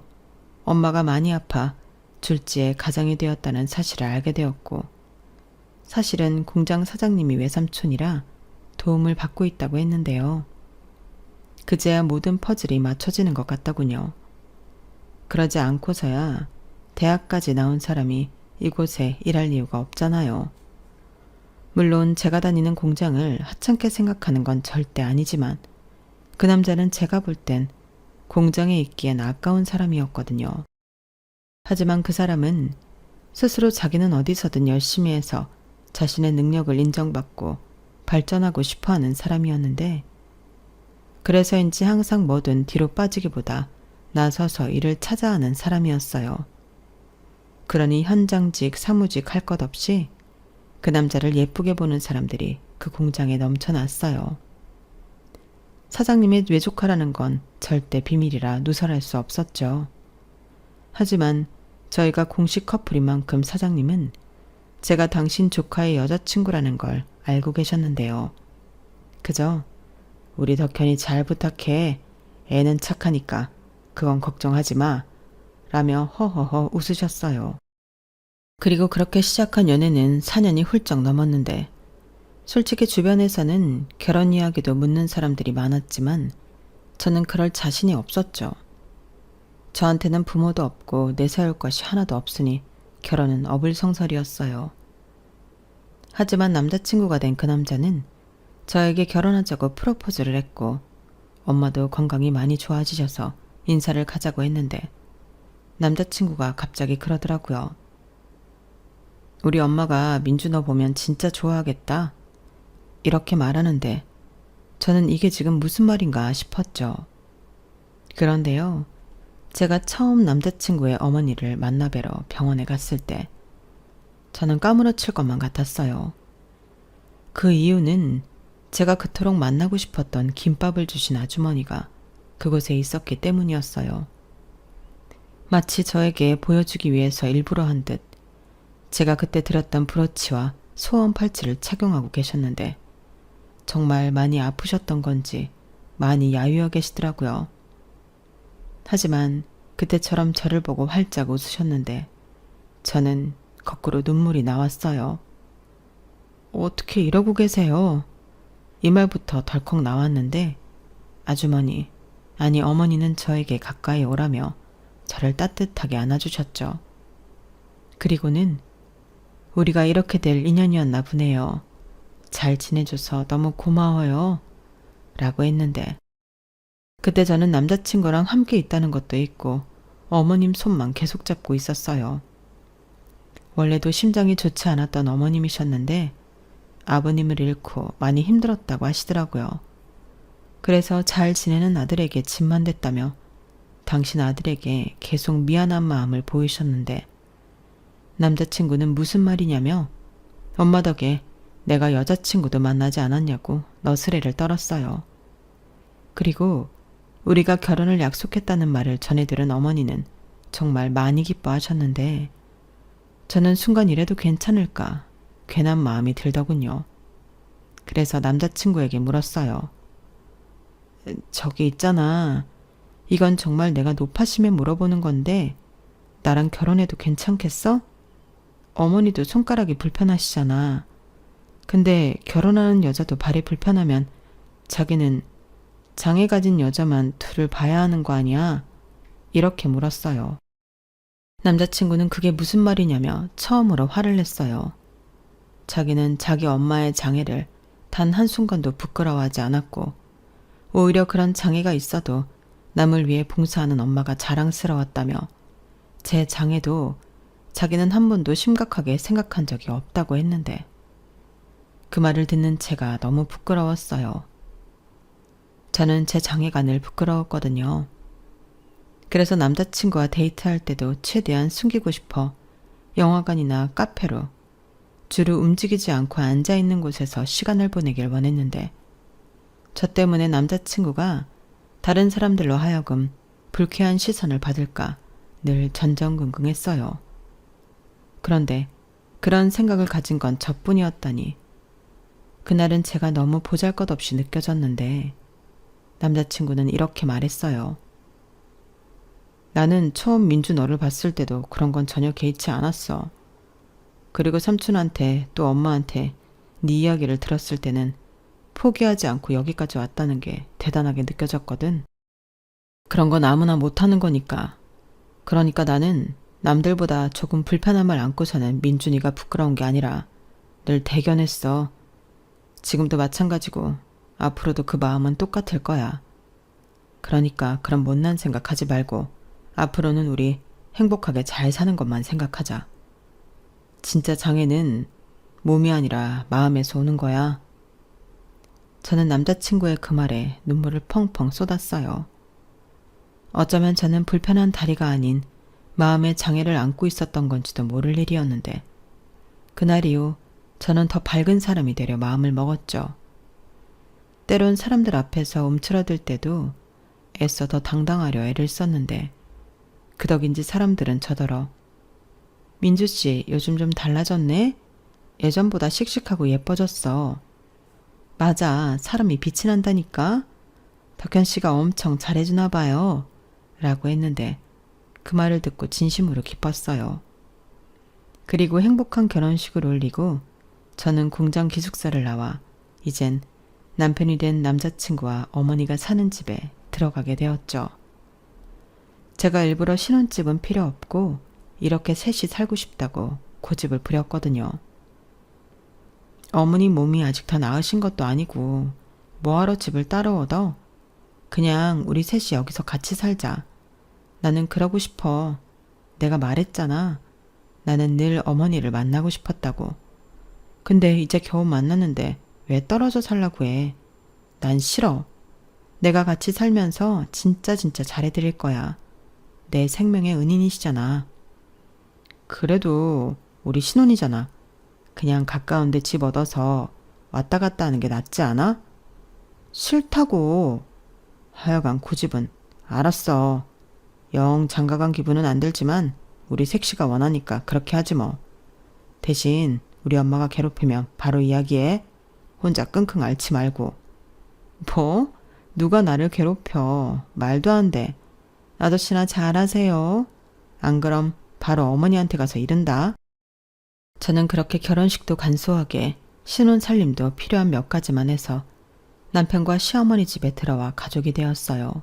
엄마가 많이 아파 둘째의 가장이 되었다는 사실을 알게 되었고 사실은 공장 사장님이 외삼촌이라 도움을 받고 있다고 했는데요. 그제야 모든 퍼즐이 맞춰지는 것 같더군요. 그러지 않고서야 대학까지 나온 사람이 이곳에 일할 이유가 없잖아요. 물론 제가 다니는 공장을 하찮게 생각하는 건 절대 아니지만 그 남자는 제가 볼 땐 공장에 있기엔 아까운 사람이었거든요. 하지만 그 사람은 스스로 자기는 어디서든 열심히 해서 자신의 능력을 인정받고 발전하고 싶어하는 사람이었는데 그래서인지 항상 뭐든 뒤로 빠지기보다 나서서 일을 찾아 하는 사람이었어요. 그러니 현장직, 사무직 할 것 없이 그 남자를 예쁘게 보는 사람들이 그 공장에 넘쳐났어요. 사장님의 외조카라는 건 절대 비밀이라 누설할 수 없었죠. 하지만 저희가 공식 커플인 만큼 사장님은 제가 당신 조카의 여자친구라는 걸 알고 계셨는데요. 그저 우리 덕현이 잘 부탁해. 애는 착하니까 그건 걱정하지 마. 라며 허허허 웃으셨어요. 그리고 그렇게 시작한 연애는 4년이 훌쩍 넘었는데 솔직히 주변에서는 결혼 이야기도 묻는 사람들이 많았지만 저는 그럴 자신이 없었죠. 저한테는 부모도 없고 내세울 것이 하나도 없으니 결혼은 어불성설이었어요. 하지만 남자친구가 된 그 남자는 저에게 결혼하자고 프로포즈를 했고 엄마도 건강이 많이 좋아지셔서 인사를 가자고 했는데 남자친구가 갑자기 그러더라고요. 우리 엄마가 민주 너 보면 진짜 좋아하겠다. 이렇게 말하는데 저는 이게 지금 무슨 말인가 싶었죠. 그런데요. 제가 처음 남자친구의 어머니를 만나뵈러 병원에 갔을 때 저는 까무러칠 것만 같았어요. 그 이유는 제가 그토록 만나고 싶었던 김밥을 주신 아주머니가 그곳에 있었기 때문이었어요. 마치 저에게 보여주기 위해서 일부러 한 듯 제가 그때 드렸던 브로치와 소원 팔찌를 착용하고 계셨는데 정말 많이 아프셨던 건지 많이 야유어 계시더라고요. 하지만 그때처럼 저를 보고 활짝 웃으셨는데 저는 거꾸로 눈물이 나왔어요. 어떻게 이러고 계세요? 이 말부터 덜컥 나왔는데 아주머니, 아니 어머니는 저에게 가까이 오라며 저를 따뜻하게 안아주셨죠. 그리고는 우리가 이렇게 될 인연이었나 보네요. 잘 지내줘서 너무 고마워요. 라고 했는데 그때 저는 남자친구랑 함께 있다는 것도 있고 어머님 손만 계속 잡고 있었어요. 원래도 심장이 좋지 않았던 어머님이셨는데 아버님을 잃고 많이 힘들었다고 하시더라고요. 그래서 잘 지내는 아들에게 짐만 됐다며 당신 아들에게 계속 미안한 마음을 보이셨는데 남자친구는 무슨 말이냐며 엄마 덕에 내가 여자친구도 만나지 않았냐고 너스레를 떨었어요. 그리고 우리가 결혼을 약속했다는 말을 전해 들은 어머니는 정말 많이 기뻐하셨는데 저는 순간 이래도 괜찮을까 괜한 마음이 들더군요. 그래서 남자친구에게 물었어요. 저기 있잖아. 이건 정말 내가 노파심에 물어보는 건데 나랑 결혼해도 괜찮겠어? 어머니도 손가락이 불편하시잖아. 근데 결혼하는 여자도 발이 불편하면 자기는 장애 가진 여자만 둘을 봐야 하는 거 아니야? 이렇게 물었어요. 남자친구는 그게 무슨 말이냐며 처음으로 화를 냈어요. 자기는 자기 엄마의 장애를 단 한순간도 부끄러워하지 않았고 오히려 그런 장애가 있어도 남을 위해 봉사하는 엄마가 자랑스러웠다며 제 장애도 자기는 한 번도 심각하게 생각한 적이 없다고 했는데 그 말을 듣는 제가 너무 부끄러웠어요. 저는 제 장애가 늘 부끄러웠거든요. 그래서 남자친구와 데이트할 때도 최대한 숨기고 싶어 영화관이나 카페로 주로 움직이지 않고 앉아있는 곳에서 시간을 보내길 원했는데 저 때문에 남자친구가 다른 사람들로 하여금 불쾌한 시선을 받을까 늘 전전긍긍했어요. 그런데 그런 생각을 가진 건 저뿐이었다니 그날은 제가 너무 보잘것없이 느껴졌는데 남자친구는 이렇게 말했어요. 나는 처음 민주 너를 봤을 때도 그런 건 전혀 개의치 않았어. 그리고 삼촌한테 또 엄마한테 네 이야기를 들었을 때는 포기하지 않고 여기까지 왔다는 게 대단하게 느껴졌거든. 그런 건 아무나 못하는 거니까. 그러니까 나는 남들보다 조금 불편함을 안고서는 민준이가 부끄러운 게 아니라 늘 대견했어. 지금도 마찬가지고 앞으로도 그 마음은 똑같을 거야. 그러니까 그런 못난 생각하지 말고 앞으로는 우리 행복하게 잘 사는 것만 생각하자. 진짜 장애는 몸이 아니라 마음에서 오는 거야. 저는 남자친구의 그 말에 눈물을 펑펑 쏟았어요. 어쩌면 저는 불편한 다리가 아닌 마음의 장애를 안고 있었던 건지도 모를 일이었는데 그날 이후 저는 더 밝은 사람이 되려 마음을 먹었죠. 때론 사람들 앞에서 움츠러들 때도 애써 더 당당하려 애를 썼는데 그 덕인지 사람들은 저더러 민주씨 요즘 좀 달라졌네? 예전보다 씩씩하고 예뻐졌어. 맞아, 사람이 빛이 난다니까? 덕현씨가 엄청 잘해주나 봐요. 라고 했는데 그 말을 듣고 진심으로 기뻤어요. 그리고 행복한 결혼식을 올리고 저는 공장 기숙사를 나와 이젠 남편이 된 남자친구와 어머니가 사는 집에 들어가게 되었죠. 제가 일부러 신혼집은 필요 없고 이렇게 셋이 살고 싶다고 고집을 부렸거든요. 어머니 몸이 아직 다 나으신 것도 아니고 뭐하러 집을 따로 얻어? 그냥 우리 셋이 여기서 같이 살자. 나는 그러고 싶어. 내가 말했잖아. 나는 늘 어머니를 만나고 싶었다고. 근데 이제 겨우 만났는데 왜 떨어져 살라고 해? 난 싫어. 내가 같이 살면서 진짜 잘해드릴 거야. 내 생명의 은인이시잖아. 그래도 우리 신혼이잖아. 그냥 가까운데 집 얻어서 왔다 갔다 하는 게 낫지 않아? 싫다고. 하여간 고집은 알았어. 영 장가간 기분은 안 들지만 우리 색시가 원하니까 그렇게 하지 뭐. 대신 우리 엄마가 괴롭히면 바로 이야기해. 혼자 끙끙 앓지 말고. 뭐? 누가 나를 괴롭혀. 말도 안 돼. 아저씨나 잘하세요. 안 그럼 바로 어머니한테 가서 이른다. 저는 그렇게 결혼식도 간소하게 신혼 살림도 필요한 몇 가지만 해서 남편과 시어머니 집에 들어와 가족이 되었어요.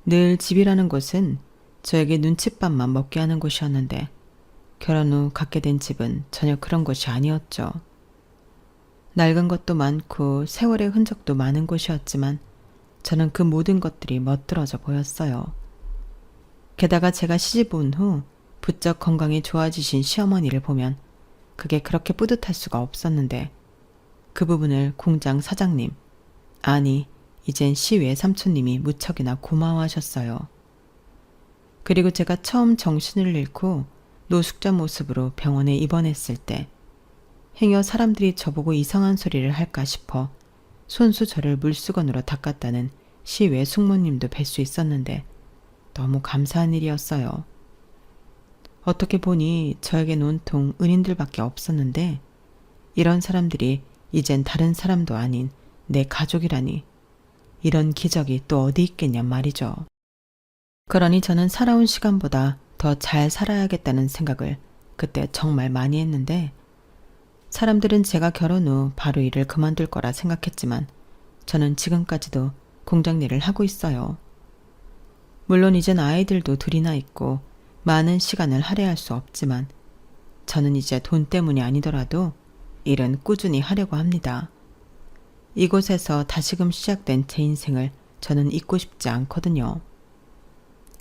늘 집이라는 곳은 저에게 눈칫밥만 먹게 하는 곳이었는데 결혼 후 갖게 된 집은 전혀 그런 곳이 아니었죠. 낡은 것도 많고 세월의 흔적도 많은 곳이었지만 저는 그 모든 것들이 멋들어져 보였어요. 게다가 제가 시집 온 후 부쩍 건강이 좋아지신 시어머니를 보면 그게 그렇게 뿌듯할 수가 없었는데 그 부분을 공장 사장님, 아니 이젠 시외 삼촌님이 무척이나 고마워하셨어요. 그리고 제가 처음 정신을 잃고 노숙자 모습으로 병원에 입원했을 때 행여 사람들이 저보고 이상한 소리를 할까 싶어 손수 저를 물수건으로 닦았다는 시외 숙모님도 뵐 수 있었는데 너무 감사한 일이었어요. 어떻게 보니 저에겐 온통 은인들밖에 없었는데 이런 사람들이 이젠 다른 사람도 아닌 내 가족이라니. 이런 기적이 또 어디 있겠냔 말이죠. 그러니 저는 살아온 시간보다 더 잘 살아야겠다는 생각을 그때 정말 많이 했는데, 사람들은 제가 결혼 후 바로 일을 그만둘 거라 생각했지만 저는 지금까지도 공장 일을 하고 있어요. 물론 이젠 아이들도 둘이나 있고 많은 시간을 할애할 수 없지만 저는 이제 돈 때문이 아니더라도 일은 꾸준히 하려고 합니다. 이곳에서 다시금 시작된 제 인생을 저는 잊고 싶지 않거든요.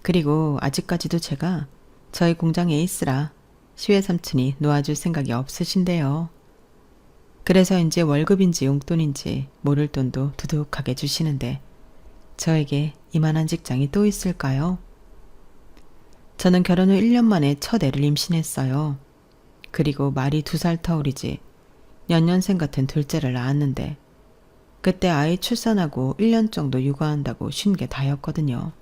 그리고 아직까지도 제가 저희 공장 에이스라 시외 삼촌이 놓아줄 생각이 없으신데요. 그래서 이제 월급인지 용돈인지 모를 돈도 두둑하게 주시는데 저에게 이만한 직장이 또 있을까요? 저는 결혼 후 1년 만에 첫 애를 임신했어요. 그리고 말이 2살 터울이지 연년생 같은 둘째를 낳았는데 그때 아이 출산하고 1년 정도 육아한다고 쉰 게 다였거든요.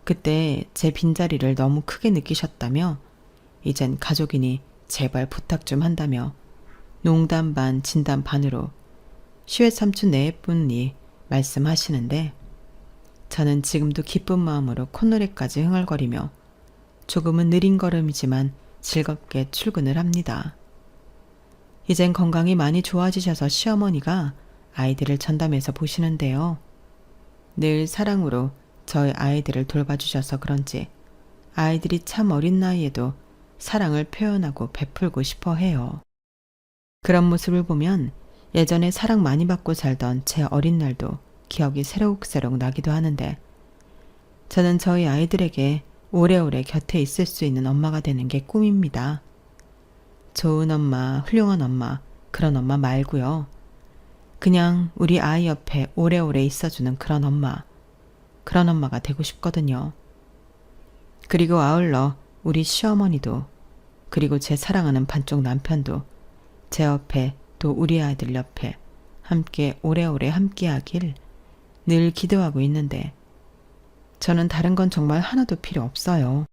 그때 제 빈자리를 너무 크게 느끼셨다며 이젠 가족이니 제발 부탁 좀 한다며 농담 반 진담 반으로 시외 삼촌 네분이 말씀하시는데 저는 지금도 기쁜 마음으로 콧노래까지 흥얼거리며 조금은 느린 걸음이지만 즐겁게 출근을 합니다. 이젠 건강이 많이 좋아지셔서 시어머니가 아이들을 전담해서 보시는데요. 늘 사랑으로 저희 아이들을 돌봐주셔서 그런지 아이들이 참 어린 나이에도 사랑을 표현하고 베풀고 싶어 해요. 그런 모습을 보면 예전에 사랑 많이 받고 살던 제 어린 날도 기억이 새록새록 나기도 하는데 저는 저희 아이들에게 오래오래 곁에 있을 수 있는 엄마가 되는 게 꿈입니다. 좋은 엄마, 훌륭한 엄마, 그런 엄마 말고요. 그냥 우리 아이 옆에 오래오래 있어주는 그런 엄마가 되고 싶거든요. 그리고 아울러 우리 시어머니도 그리고 제 사랑하는 반쪽 남편도 제 옆에 또 우리 아이들 옆에 함께 오래오래 함께하길 늘 기도하고 있는데 저는 다른 건 정말 하나도 필요 없어요.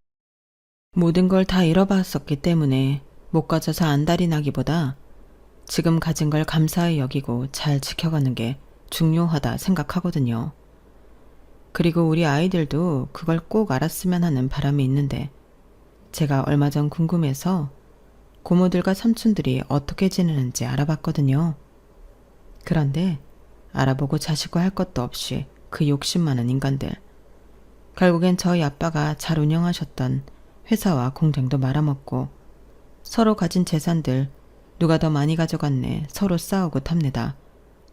모든 걸 다 잃어봤었기 때문에 못 가져서 안달이 나기보다 지금 가진 걸 감사히 여기고 잘 지켜가는 게 중요하다 생각하거든요. 그리고 우리 아이들도 그걸 꼭 알았으면 하는 바람이 있는데 제가 얼마 전 궁금해서 고모들과 삼촌들이 어떻게 지내는지 알아봤거든요. 그런데 알아보고 자시고 할 것도 없이 그 욕심 많은 인간들. 결국엔 저희 아빠가 잘 운영하셨던 회사와 공장도 말아먹고 서로 가진 재산들 누가 더 많이 가져갔네 서로 싸우고 탑내다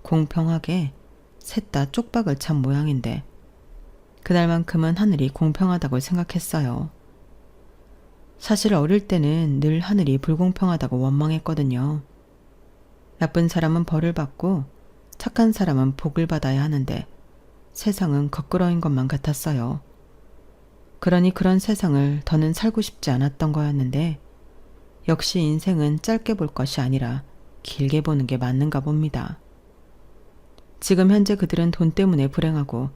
공평하게 셋 다 쪽박을 찬 모양인데 그날만큼은 하늘이 공평하다고 생각했어요. 사실 어릴 때는 늘 하늘이 불공평하다고 원망했거든요. 나쁜 사람은 벌을 받고 착한 사람은 복을 받아야 하는데 세상은 거꾸로인 것만 같았어요. 그러니 그런 세상을 더는 살고 싶지 않았던 거였는데 역시 인생은 짧게 볼 것이 아니라 길게 보는 게 맞는가 봅니다. 지금 현재 그들은 돈 때문에 불행하고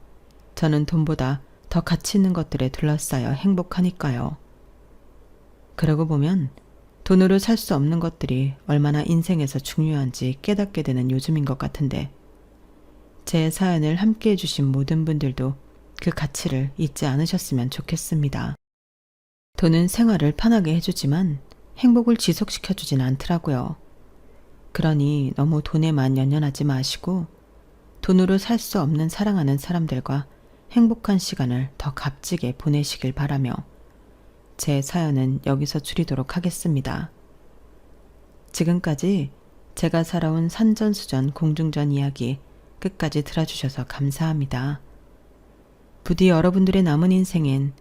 저는 돈보다 더 가치 있는 것들에 둘러싸여 행복하니까요. 그러고 보면 돈으로 살 수 없는 것들이 얼마나 인생에서 중요한지 깨닫게 되는 요즘인 것 같은데 제 사연을 함께 해주신 모든 분들도 그 가치를 잊지 않으셨으면 좋겠습니다. 돈은 생활을 편하게 해주지만 행복을 지속시켜주진 않더라고요. 그러니 너무 돈에만 연연하지 마시고 돈으로 살 수 없는 사랑하는 사람들과 행복한 시간을 더 값지게 보내시길 바라며 제 사연은 여기서 줄이도록 하겠습니다. 지금까지 제가 살아온 산전수전 공중전 이야기 끝까지 들어주셔서 감사합니다. 부디 여러분들의 남은 인생엔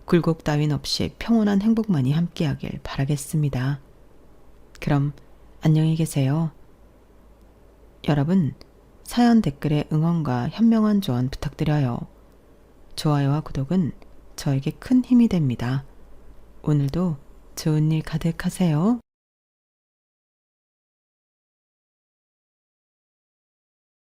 굴곡 따윈 없이 평온한 행복만이 함께하길 바라겠습니다. 그럼 안녕히 계세요. 여러분, 사연 댓글에 응원과 현명한 조언 부탁드려요. 좋아요와 구독은 저에게 큰 힘이 됩니다. 오늘도 좋은 일 가득하세요.